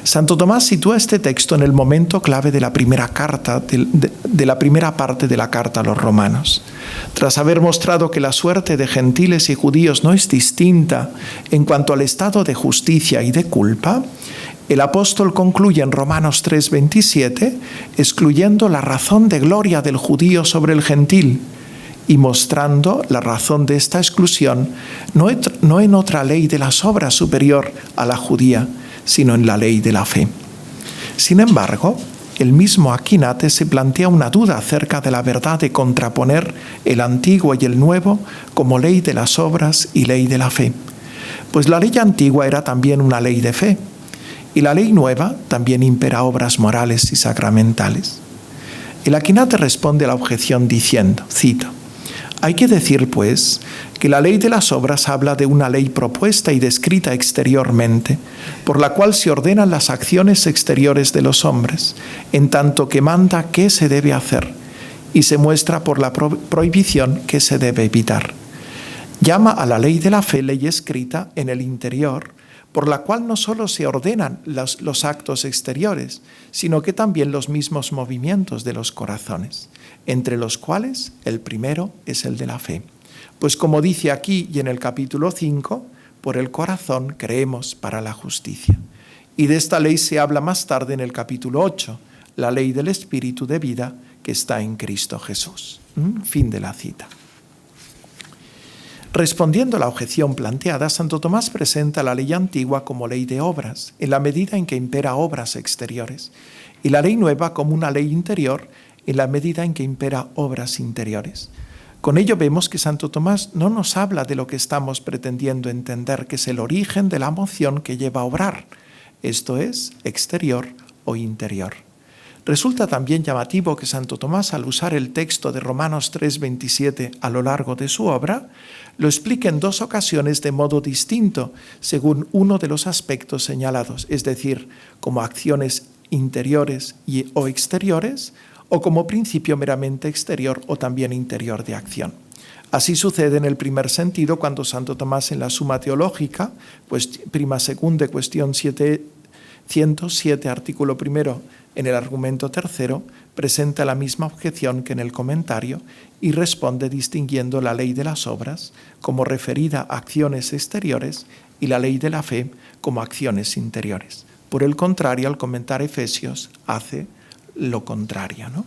Santo Tomás sitúa este texto en el momento clave de la primera carta, de la primera parte de la carta a los romanos. Tras haber mostrado que la suerte de gentiles y judíos no es distinta en cuanto al estado de justicia y de culpa, el apóstol concluye en Romanos 3:27 excluyendo la razón de gloria del judío sobre el gentil y mostrando la razón de esta exclusión no en otra ley de las obras superior a la judía, sino en la ley de la fe. Sin embargo, el mismo Aquinate se plantea una duda acerca de la verdad de contraponer el antiguo y el nuevo como ley de las obras y ley de la fe, pues la ley antigua era también una ley de fe, y la ley nueva también impera obras morales y sacramentales. El Aquinate responde a la objeción diciendo, cito, hay que decir, pues, que la ley de las obras habla de una ley propuesta y descrita exteriormente, por la cual se ordenan las acciones exteriores de los hombres, en tanto que manda qué se debe hacer, y se muestra por la prohibición que se debe evitar. Llama a la ley de la fe ley escrita en el interior, por la cual no solo se ordenan los actos exteriores, sino que también los mismos movimientos de los corazones, entre los cuales el primero es el de la fe. Pues como dice aquí y en el capítulo 5, por el corazón creemos para la justicia. Y de esta ley se habla más tarde en el capítulo 8, la ley del Espíritu de vida que está en Cristo Jesús. Fin de la cita. Respondiendo a la objeción planteada, Santo Tomás presenta la ley antigua como ley de obras, en la medida en que impera obras exteriores, y la ley nueva como una ley interior, en la medida en que impera obras interiores. Con ello vemos que Santo Tomás no nos habla de lo que estamos pretendiendo entender, que es el origen de la moción que lleva a obrar, esto es, exterior o interior. Resulta también llamativo que Santo Tomás, al usar el texto de Romanos 3:27 a lo largo de su obra, lo explica en dos ocasiones de modo distinto, según uno de los aspectos señalados, es decir, como acciones interiores o exteriores, o como principio meramente exterior o también interior de acción. Así sucede en el primer sentido cuando Santo Tomás en la Suma Teológica, pues prima secunde cuestión 107, artículo primero, En el argumento tercero presenta la misma objeción que en el comentario y responde distinguiendo la ley de las obras como referida a acciones exteriores y la ley de la fe como acciones interiores. Por el contrario, al comentar Efesios hace lo contrario, ¿no?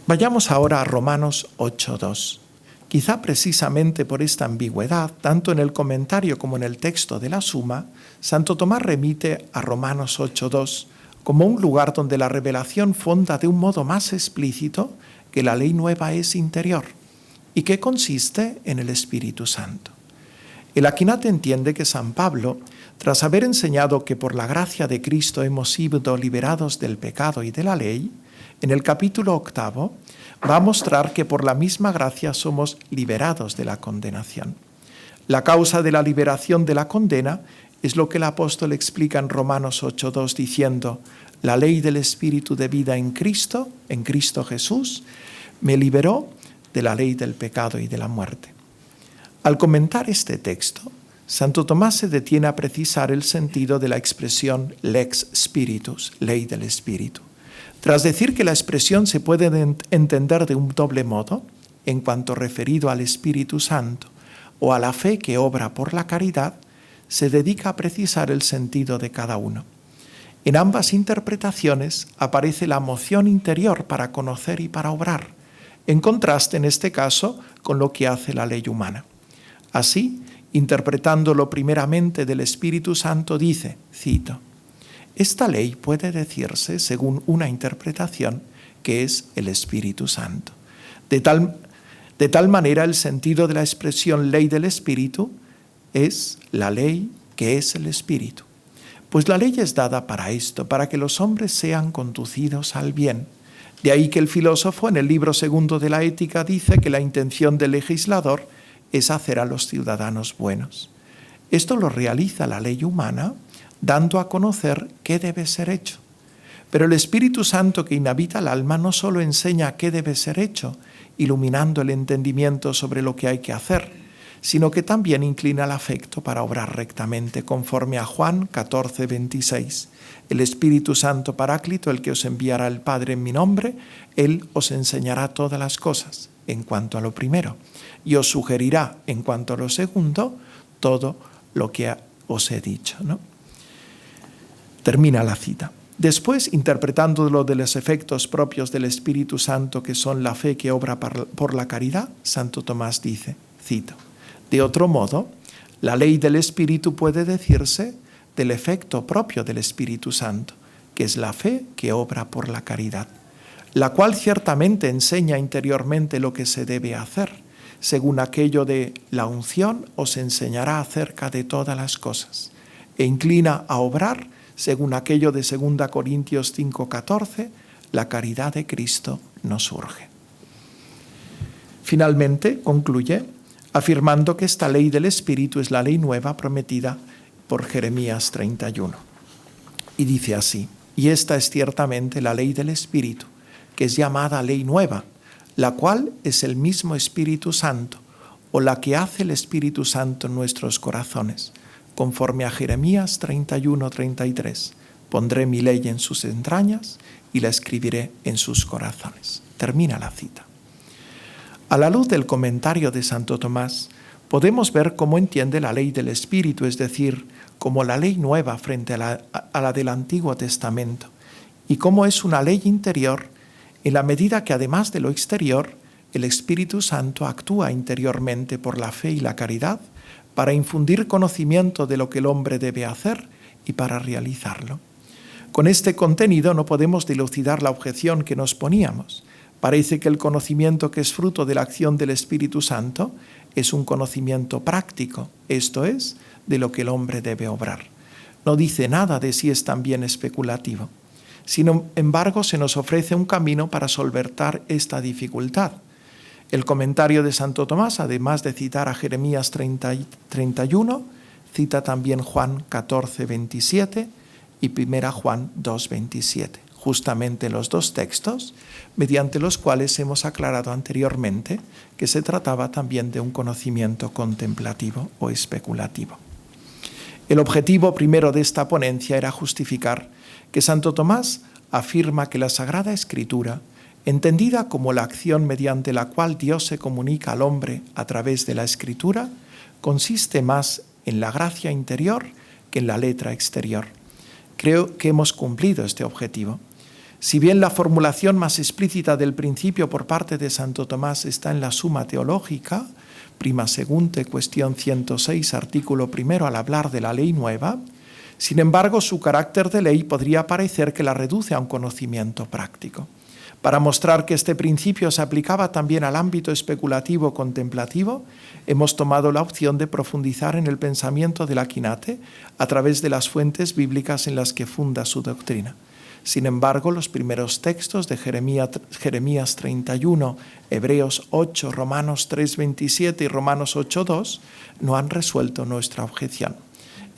Vayamos ahora a Romanos 8:2. Quizá precisamente por esta ambigüedad, tanto en el comentario como en el texto de la Suma, Santo Tomás remite a Romanos 8:2 como un lugar donde la revelación fonda de un modo más explícito que la ley nueva es interior y que consiste en el Espíritu Santo. El Aquinate entiende que San Pablo, tras haber enseñado que por la gracia de Cristo hemos sido liberados del pecado y de la ley, en el capítulo 8 va a mostrar que por la misma gracia somos liberados de la condenación. La causa de la liberación de la condena es lo que el apóstol explica en Romanos 8:2 diciendo: la ley del Espíritu de vida en Cristo Jesús, me liberó de la ley del pecado y de la muerte. Al comentar este texto, Santo Tomás se detiene a precisar el sentido de la expresión lex spiritus, ley del Espíritu. Tras decir que la expresión se puede entender de un doble modo, en cuanto referido al Espíritu Santo o a la fe que obra por la caridad, se dedica a precisar el sentido de cada uno. En ambas interpretaciones aparece la moción interior para conocer y para obrar, en contraste en este caso con lo que hace la ley humana. Así, interpretándolo primeramente del Espíritu Santo, dice, cito, esta ley puede decirse, según una interpretación, que es el Espíritu Santo. De tal manera, el sentido de la expresión ley del Espíritu es la ley que es el Espíritu. Pues la ley es dada para esto, para que los hombres sean conducidos al bien. De ahí que el filósofo en el libro segundo de la Ética dice que la intención del legislador es hacer a los ciudadanos buenos. Esto lo realiza la ley humana, dando a conocer qué debe ser hecho. Pero el Espíritu Santo que inhabita el alma no solo enseña qué debe ser hecho, iluminando el entendimiento sobre lo que hay que hacer, sino que también inclina el afecto para obrar rectamente, conforme a Juan 14:26. El Espíritu Santo Paráclito, el que os enviará el Padre en mi nombre, Él os enseñará todas las cosas, en cuanto a lo primero, y os sugerirá, en cuanto a lo segundo, todo lo que os he dicho, ¿no? Termina la cita. Después, interpretándolo de los efectos propios del Espíritu Santo, que son la fe que obra por la caridad, Santo Tomás dice, cito, de otro modo, la ley del Espíritu puede decirse del efecto propio del Espíritu Santo, que es la fe que obra por la caridad, la cual ciertamente enseña interiormente lo que se debe hacer. Según aquello de la unción, os enseñará acerca de todas las cosas, e inclina a obrar según aquello de 2 Corintios 5:14, la caridad de Cristo nos urge. Finalmente, concluye afirmando que esta ley del Espíritu es la ley nueva prometida por Jeremías 31. Y dice así, y esta es ciertamente la ley del Espíritu, que es llamada ley nueva, la cual es el mismo Espíritu Santo, o la que hace el Espíritu Santo en nuestros corazones, conforme a Jeremías 31:33. Pondré mi ley en sus entrañas y la escribiré en sus corazones. Termina la cita. A la luz del comentario de Santo Tomás, podemos ver cómo entiende la ley del Espíritu, es decir, como la ley nueva frente a la del Antiguo Testamento, y cómo es una ley interior en la medida que además de lo exterior, el Espíritu Santo actúa interiormente por la fe y la caridad para infundir conocimiento de lo que el hombre debe hacer y para realizarlo. Con este contenido no podemos dilucidar la objeción que nos poníamos. Parece que el conocimiento que es fruto de la acción del Espíritu Santo es un conocimiento práctico, esto es, de lo que el hombre debe obrar. No dice nada de si es también especulativo. Sin embargo, se nos ofrece un camino para solventar esta dificultad. El comentario de Santo Tomás, además de citar a Jeremías 31, cita también Juan 14:27 y 1 Juan 2:27, justamente los dos textos mediante los cuales hemos aclarado anteriormente que se trataba también de un conocimiento contemplativo o especulativo. El objetivo primero de esta ponencia era justificar que Santo Tomás afirma que la Sagrada Escritura, entendida como la acción mediante la cual Dios se comunica al hombre a través de la Escritura, consiste más en la gracia interior que en la letra exterior. Creo que hemos cumplido este objetivo. Si bien la formulación más explícita del principio por parte de Santo Tomás está en la Suma Teológica, prima segunte, cuestión 106, artículo primero, al hablar de la ley nueva, sin embargo, su carácter de ley podría parecer que la reduce a un conocimiento práctico. Para mostrar que este principio se aplicaba también al ámbito especulativo contemplativo, hemos tomado la opción de profundizar en el pensamiento del Aquinate a través de las fuentes bíblicas en las que funda su doctrina. Sin embargo, los primeros textos de Jeremías 31, Hebreos 8, Romanos 3:27 y Romanos 8:2 no han resuelto nuestra objeción.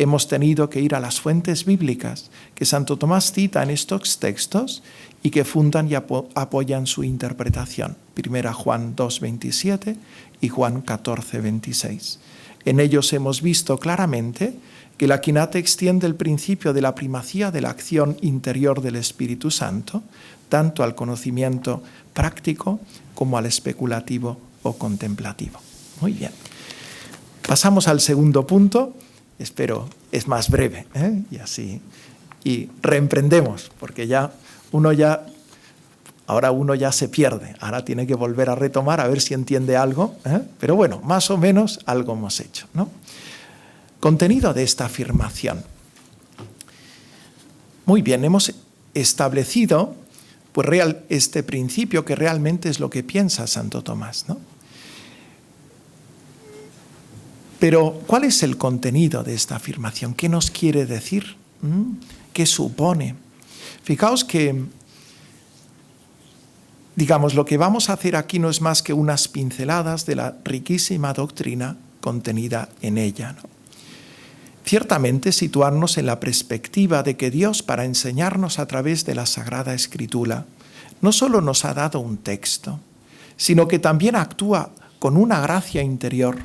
Hemos tenido que ir a las fuentes bíblicas que Santo Tomás cita en estos textos y que fundan y apoyan su interpretación. 1 Juan 2:27 y Juan 14:26. En ellos hemos visto claramente que el Aquinate extiende el principio de la primacía de la acción interior del Espíritu Santo, tanto al conocimiento práctico como al especulativo o contemplativo. Muy bien. Pasamos al segundo punto. Espero es más breve, y reemprendemos, porque ahora uno ya se pierde, ahora tiene que volver a retomar a ver si entiende algo, pero bueno, más o menos algo hemos hecho, ¿no? Contenido de esta afirmación. Muy bien, hemos establecido este principio que realmente es lo que piensa Santo Tomás, ¿no? Pero, ¿cuál es el contenido de esta afirmación? ¿Qué nos quiere decir? ¿Qué supone? Fijaos que, lo que vamos a hacer aquí no es más que unas pinceladas de la riquísima doctrina contenida en ella, ¿no? Ciertamente, situarnos en la perspectiva de que Dios, para enseñarnos a través de la Sagrada Escritura, no solo nos ha dado un texto, sino que también actúa con una gracia interior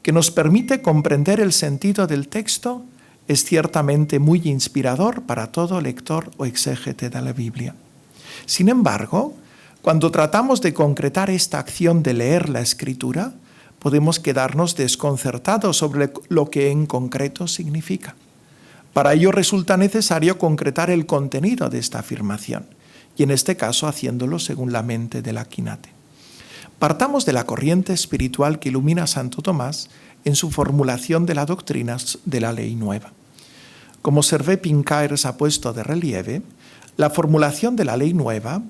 que nos permite comprender el sentido del texto, es ciertamente muy inspirador para todo lector o exégete de la Biblia. Sin embargo, cuando tratamos de concretar esta acción de leer la Escritura, podemos quedarnos desconcertados sobre lo que en concreto significa. Para ello resulta necesario concretar el contenido de esta afirmación, y en este caso haciéndolo según la mente del Aquinate. Partamos de la corriente espiritual que ilumina a Santo Tomás en su formulación de la doctrina de la ley nueva. Como Servet Pincaers ha puesto de relieve, la formulación de la ley nueva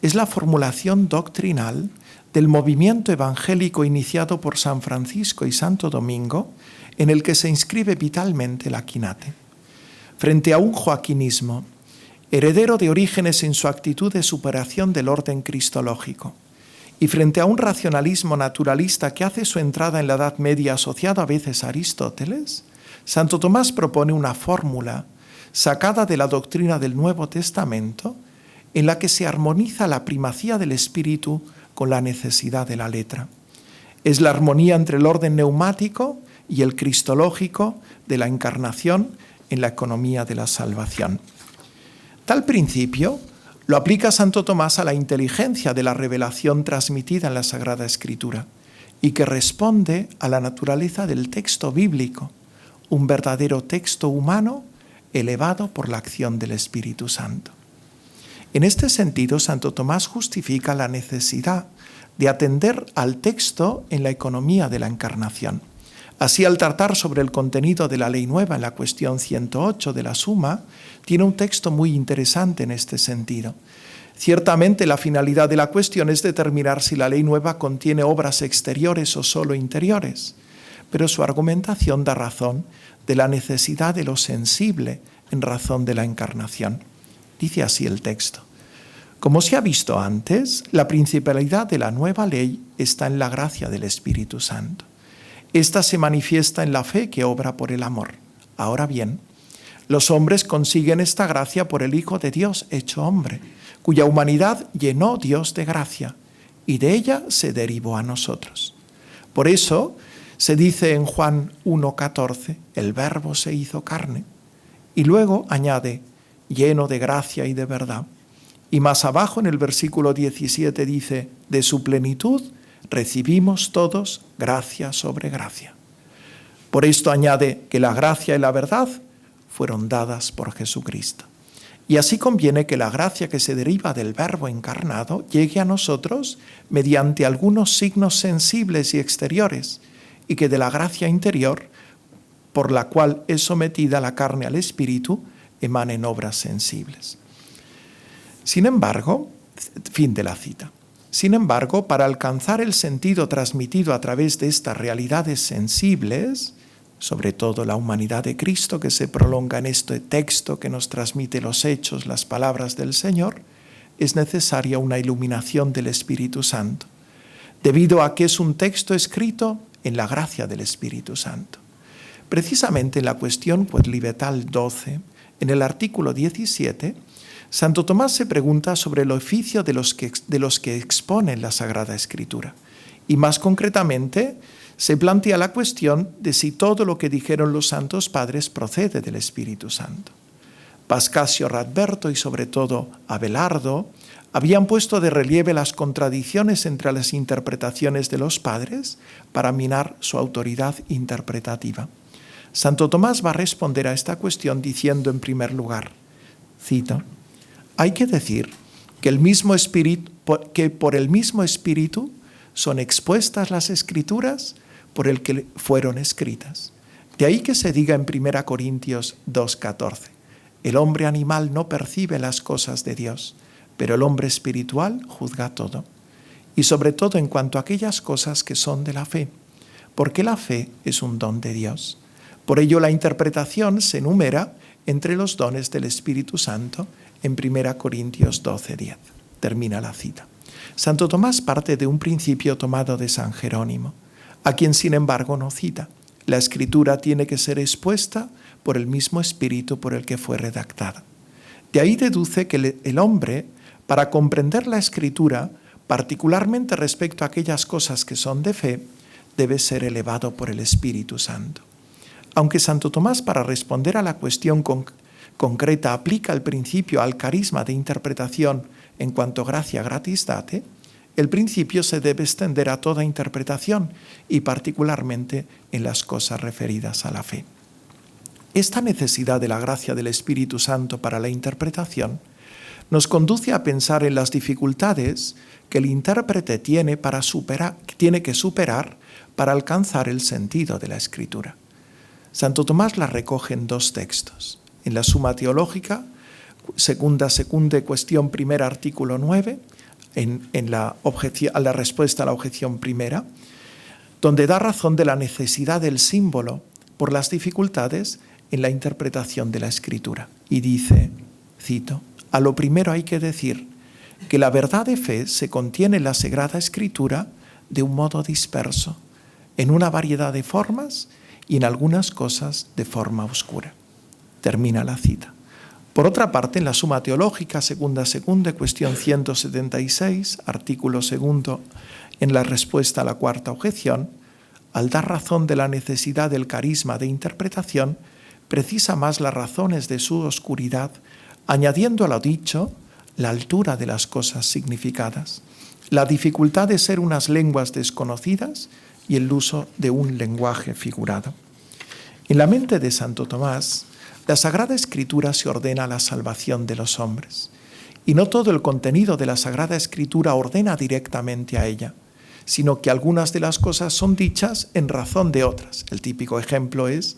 es la formulación doctrinal del movimiento evangélico iniciado por San Francisco y Santo Domingo, en el que se inscribe vitalmente el Aquinate. Frente a un joaquinismo, heredero de Orígenes en su actitud de superación del orden cristológico, y frente a un racionalismo naturalista que hace su entrada en la Edad Media asociado a veces a Aristóteles, Santo Tomás propone una fórmula sacada de la doctrina del Nuevo Testamento en la que se armoniza la primacía del espíritu con la necesidad de la letra. Es la armonía entre el orden neumático y el cristológico de la encarnación en la economía de la salvación. Tal principio lo aplica Santo Tomás a la inteligencia de la revelación transmitida en la Sagrada Escritura y que responde a la naturaleza del texto bíblico, un verdadero texto humano elevado por la acción del Espíritu Santo. En este sentido, Santo Tomás justifica la necesidad de atender al texto en la economía de la encarnación. Así, al tratar sobre el contenido de la ley nueva en la cuestión 108 de la Suma, tiene un texto muy interesante en este sentido. Ciertamente, la finalidad de la cuestión es determinar si la ley nueva contiene obras exteriores o solo interiores, pero su argumentación da razón de la necesidad de lo sensible en razón de la encarnación. Dice así el texto: como se ha visto antes, la principalidad de la nueva ley está en la gracia del Espíritu Santo. Esta se manifiesta en la fe que obra por el amor. Ahora bien, los hombres consiguen esta gracia por el Hijo de Dios hecho hombre, cuya humanidad llenó Dios de gracia, y de ella se derivó a nosotros. Por eso, Se dice en Juan 1,14, el Verbo se hizo carne, y luego añade, lleno de gracia y de verdad. Y más abajo en el versículo 17 dice, de su plenitud recibimos todos gracia sobre gracia. Por esto añade que la gracia y la verdad fueron dadas por Jesucristo. Y así conviene que la gracia que se deriva del Verbo encarnado llegue a nosotros mediante algunos signos sensibles y exteriores, y que de la gracia interior, por la cual es sometida la carne al Espíritu, emanen obras sensibles. Sin embargo, fin de la cita. Sin embargo, para alcanzar el sentido transmitido a través de estas realidades sensibles, sobre todo la humanidad de Cristo que se prolonga en este texto que nos transmite los hechos, las palabras del Señor, es necesaria una iluminación del Espíritu Santo, debido a que es un texto escrito en la gracia del Espíritu Santo. Precisamente en la cuestión Quodlibetal 12, en el artículo 17, Santo Tomás se pregunta sobre el oficio de los que exponen la Sagrada Escritura, y más concretamente se plantea la cuestión de si todo lo que dijeron los santos padres procede del Espíritu Santo. Pascasio Radberto y sobre todo Abelardo habían puesto de relieve las contradicciones entre las interpretaciones de los padres para minar su autoridad interpretativa. Santo Tomás va a responder a esta cuestión diciendo en primer lugar, cito, hay que decir que por el mismo Espíritu son expuestas las Escrituras por el que fueron escritas. De ahí que se diga en 1 Corintios 2,14, el hombre animal no percibe las cosas de Dios, pero el hombre espiritual juzga todo, y sobre todo en cuanto a aquellas cosas que son de la fe, porque la fe es un don de Dios. Por ello la interpretación se enumera entre los dones del Espíritu Santo en 1 Corintios 12,10. Termina la cita. Santo Tomás parte de un principio tomado de San Jerónimo, a quien sin embargo no cita. La Escritura tiene que ser expuesta por el mismo Espíritu por el que fue redactada. De ahí deduce que el hombre, para comprender la Escritura, particularmente respecto a aquellas cosas que son de fe, debe ser elevado por el Espíritu Santo. Aunque Santo Tomás, para responder a la cuestión concreta, aplica el principio al carisma de interpretación en cuanto gratia gratis date, el principio se debe extender a toda interpretación y particularmente en las cosas referidas a la fe. Esta necesidad de la gracia del Espíritu Santo para la interpretación nos conduce a pensar en las dificultades que el intérprete tiene que superar para alcanzar el sentido de la Escritura. Santo Tomás la recoge en dos textos. En la Suma Teológica, segunda cuestión primera, artículo 9, en la respuesta a la objeción primera, donde da razón de la necesidad del símbolo por las dificultades en la interpretación de la Escritura. Y dice, cito, a lo primero hay que decir que la verdad de fe se contiene en la Sagrada Escritura de un modo disperso, en una variedad de formas y en algunas cosas de forma oscura. Termina la cita. Por otra parte, en la Suma Teológica, segunda, cuestión 176, artículo segundo, en la respuesta a la cuarta objeción, al dar razón de la necesidad del carisma de interpretación, precisa más las razones de su oscuridad, añadiendo a lo dicho la altura de las cosas significadas, la dificultad de ser unas lenguas desconocidas y el uso de un lenguaje figurado. En la mente de Santo Tomás, la Sagrada Escritura se ordena a la salvación de los hombres, y no todo el contenido de la Sagrada Escritura ordena directamente a ella, sino que algunas de las cosas son dichas en razón de otras. El típico ejemplo es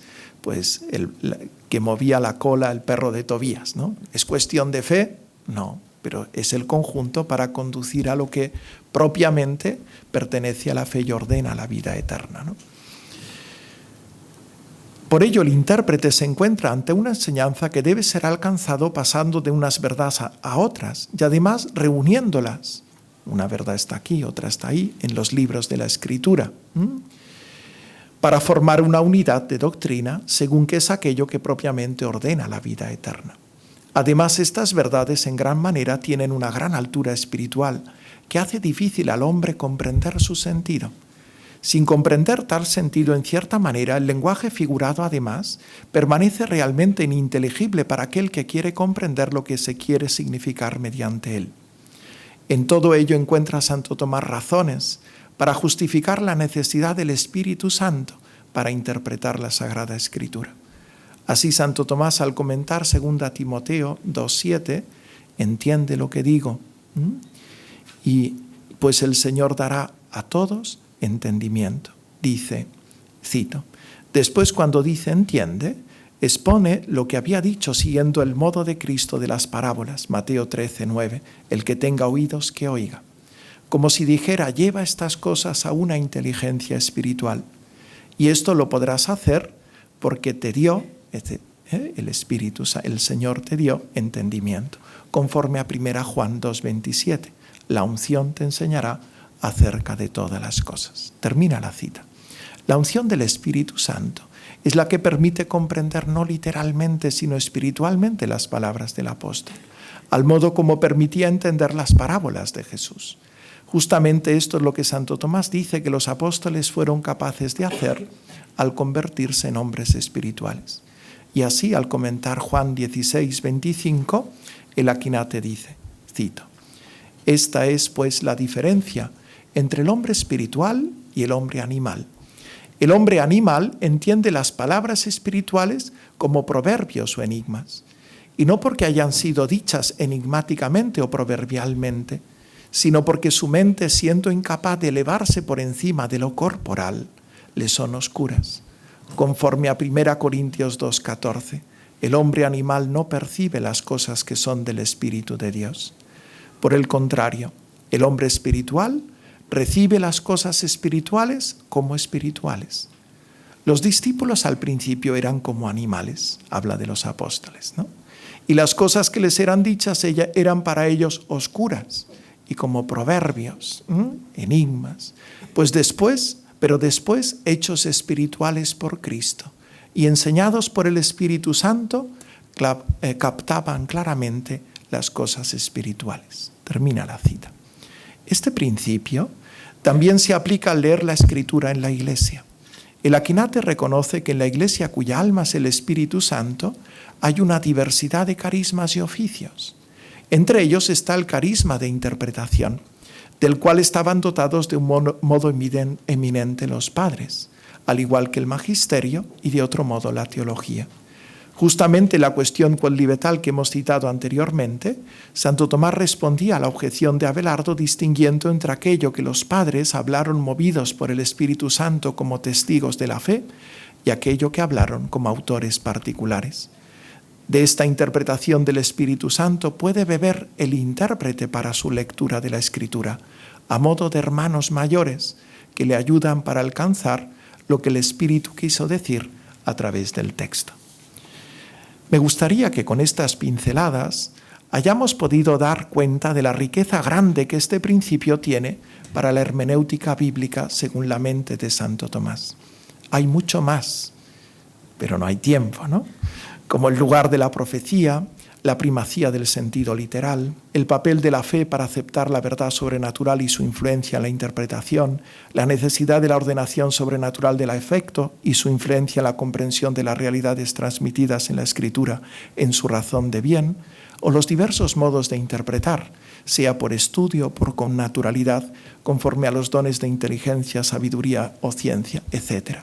que movía la cola el perro de Tobías, ¿no? ¿Es cuestión de fe? No, pero es el conjunto para conducir a lo que propiamente pertenece a la fe y ordena la vida eterna, ¿no? Por ello, el intérprete se encuentra ante una enseñanza que debe ser alcanzado pasando de unas verdades a otras y además reuniéndolas. Una verdad está aquí, otra está ahí, en los libros de la Escritura, para formar una unidad de doctrina según que es aquello que propiamente ordena la vida eterna. Además, estas verdades en gran manera tienen una gran altura espiritual que hace difícil al hombre comprender su sentido. Sin comprender tal sentido, en cierta manera, el lenguaje figurado, además, permanece realmente ininteligible para aquel que quiere comprender lo que se quiere significar mediante él. En todo ello encuentra Santo Tomás razones para justificar la necesidad del Espíritu Santo para interpretar la Sagrada Escritura. Así Santo Tomás, al comentar 2 Timoteo 2:7, entiende lo que digo, y pues el Señor dará a todos entendimiento. Dice, cito, después cuando dice entiende, expone lo que había dicho siguiendo el modo de Cristo de las parábolas, Mateo 13:9, el que tenga oídos que oiga. Como si dijera, lleva estas cosas a una inteligencia espiritual. Y esto lo podrás hacer porque te dio, el Espíritu, el Señor te dio entendimiento, conforme a 1 Juan 2:27. La unción te enseñará acerca de todas las cosas. Termina la cita. La unción del Espíritu Santo es la que permite comprender no literalmente, sino espiritualmente las palabras del apóstol, al modo como permitía entender las parábolas de Jesús. Justamente esto es lo que Santo Tomás dice que los apóstoles fueron capaces de hacer al convertirse en hombres espirituales. Y así, al comentar Juan 16:25, el Aquinate dice, cito, esta es pues la diferencia entre el hombre espiritual y el hombre animal. El hombre animal entiende las palabras espirituales como proverbios o enigmas, y no porque hayan sido dichas enigmáticamente o proverbialmente, sino porque su mente, siendo incapaz de elevarse por encima de lo corporal, le son oscuras. Conforme a 1 Corintios 2:14, el hombre animal no percibe las cosas que son del Espíritu de Dios. Por el contrario, el hombre espiritual recibe las cosas espirituales como espirituales. Los discípulos al principio eran como animales, habla de los apóstoles, ¿no? Y las cosas que les eran dichas eran para ellos oscuras y como proverbios, enigmas. Pero después hechos espirituales por Cristo y enseñados por el Espíritu Santo, captaban claramente las cosas espirituales. Termina la cita. Este principio también se aplica al leer la Escritura en la Iglesia. El Aquinate reconoce que en la Iglesia, cuya alma es el Espíritu Santo, hay una diversidad de carismas y oficios. Entre ellos está el carisma de interpretación, del cual estaban dotados de un modo eminente los padres, al igual que el magisterio y de otro modo la teología. Justamente la cuestión cuodlibetal que hemos citado anteriormente, Santo Tomás respondía a la objeción de Abelardo distinguiendo entre aquello que los padres hablaron movidos por el Espíritu Santo como testigos de la fe y aquello que hablaron como autores particulares. De esta interpretación del Espíritu Santo puede beber el intérprete para su lectura de la Escritura, a modo de hermanos mayores que le ayudan para alcanzar lo que el Espíritu quiso decir a través del texto. Me gustaría que con estas pinceladas hayamos podido dar cuenta de la riqueza grande que este principio tiene para la hermenéutica bíblica según la mente de Santo Tomás. Hay mucho más, pero no hay tiempo, ¿no? Como el lugar de la profecía, la primacía del sentido literal, el papel de la fe para aceptar la verdad sobrenatural y su influencia en la interpretación, la necesidad de la ordenación sobrenatural del afecto y su influencia en la comprensión de las realidades transmitidas en la Escritura en su razón de bien, o los diversos modos de interpretar, sea por estudio o por connaturalidad, conforme a los dones de inteligencia, sabiduría o ciencia, etc.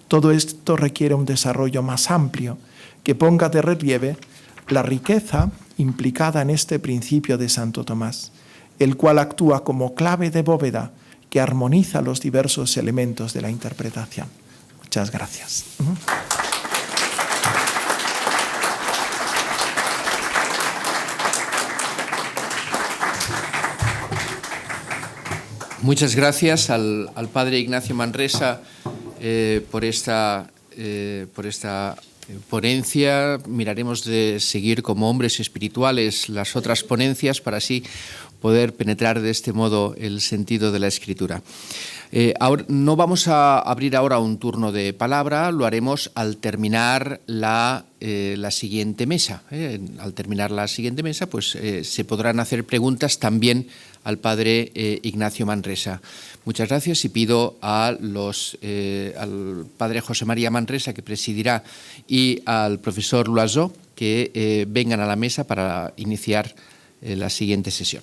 Todo esto requiere un desarrollo más amplio que ponga de relieve la riqueza implicada en este principio de Santo Tomás, el cual actúa como clave de bóveda que armoniza los diversos elementos de la interpretación. Muchas gracias. Muchas gracias al padre Ignacio Manresa por esta ponencia. Miraremos de seguir como hombres espirituales las otras ponencias para así poder penetrar de este modo el sentido de la Escritura. Ahora, no vamos a abrir ahora un turno de palabra, lo haremos al terminar la siguiente mesa. Al terminar la siguiente mesa, pues se podrán hacer preguntas también al padre Ignacio Manresa. Muchas gracias y pido al padre José María Manresa, que presidirá, y al profesor Loiseau que vengan a la mesa para iniciar la siguiente sesión.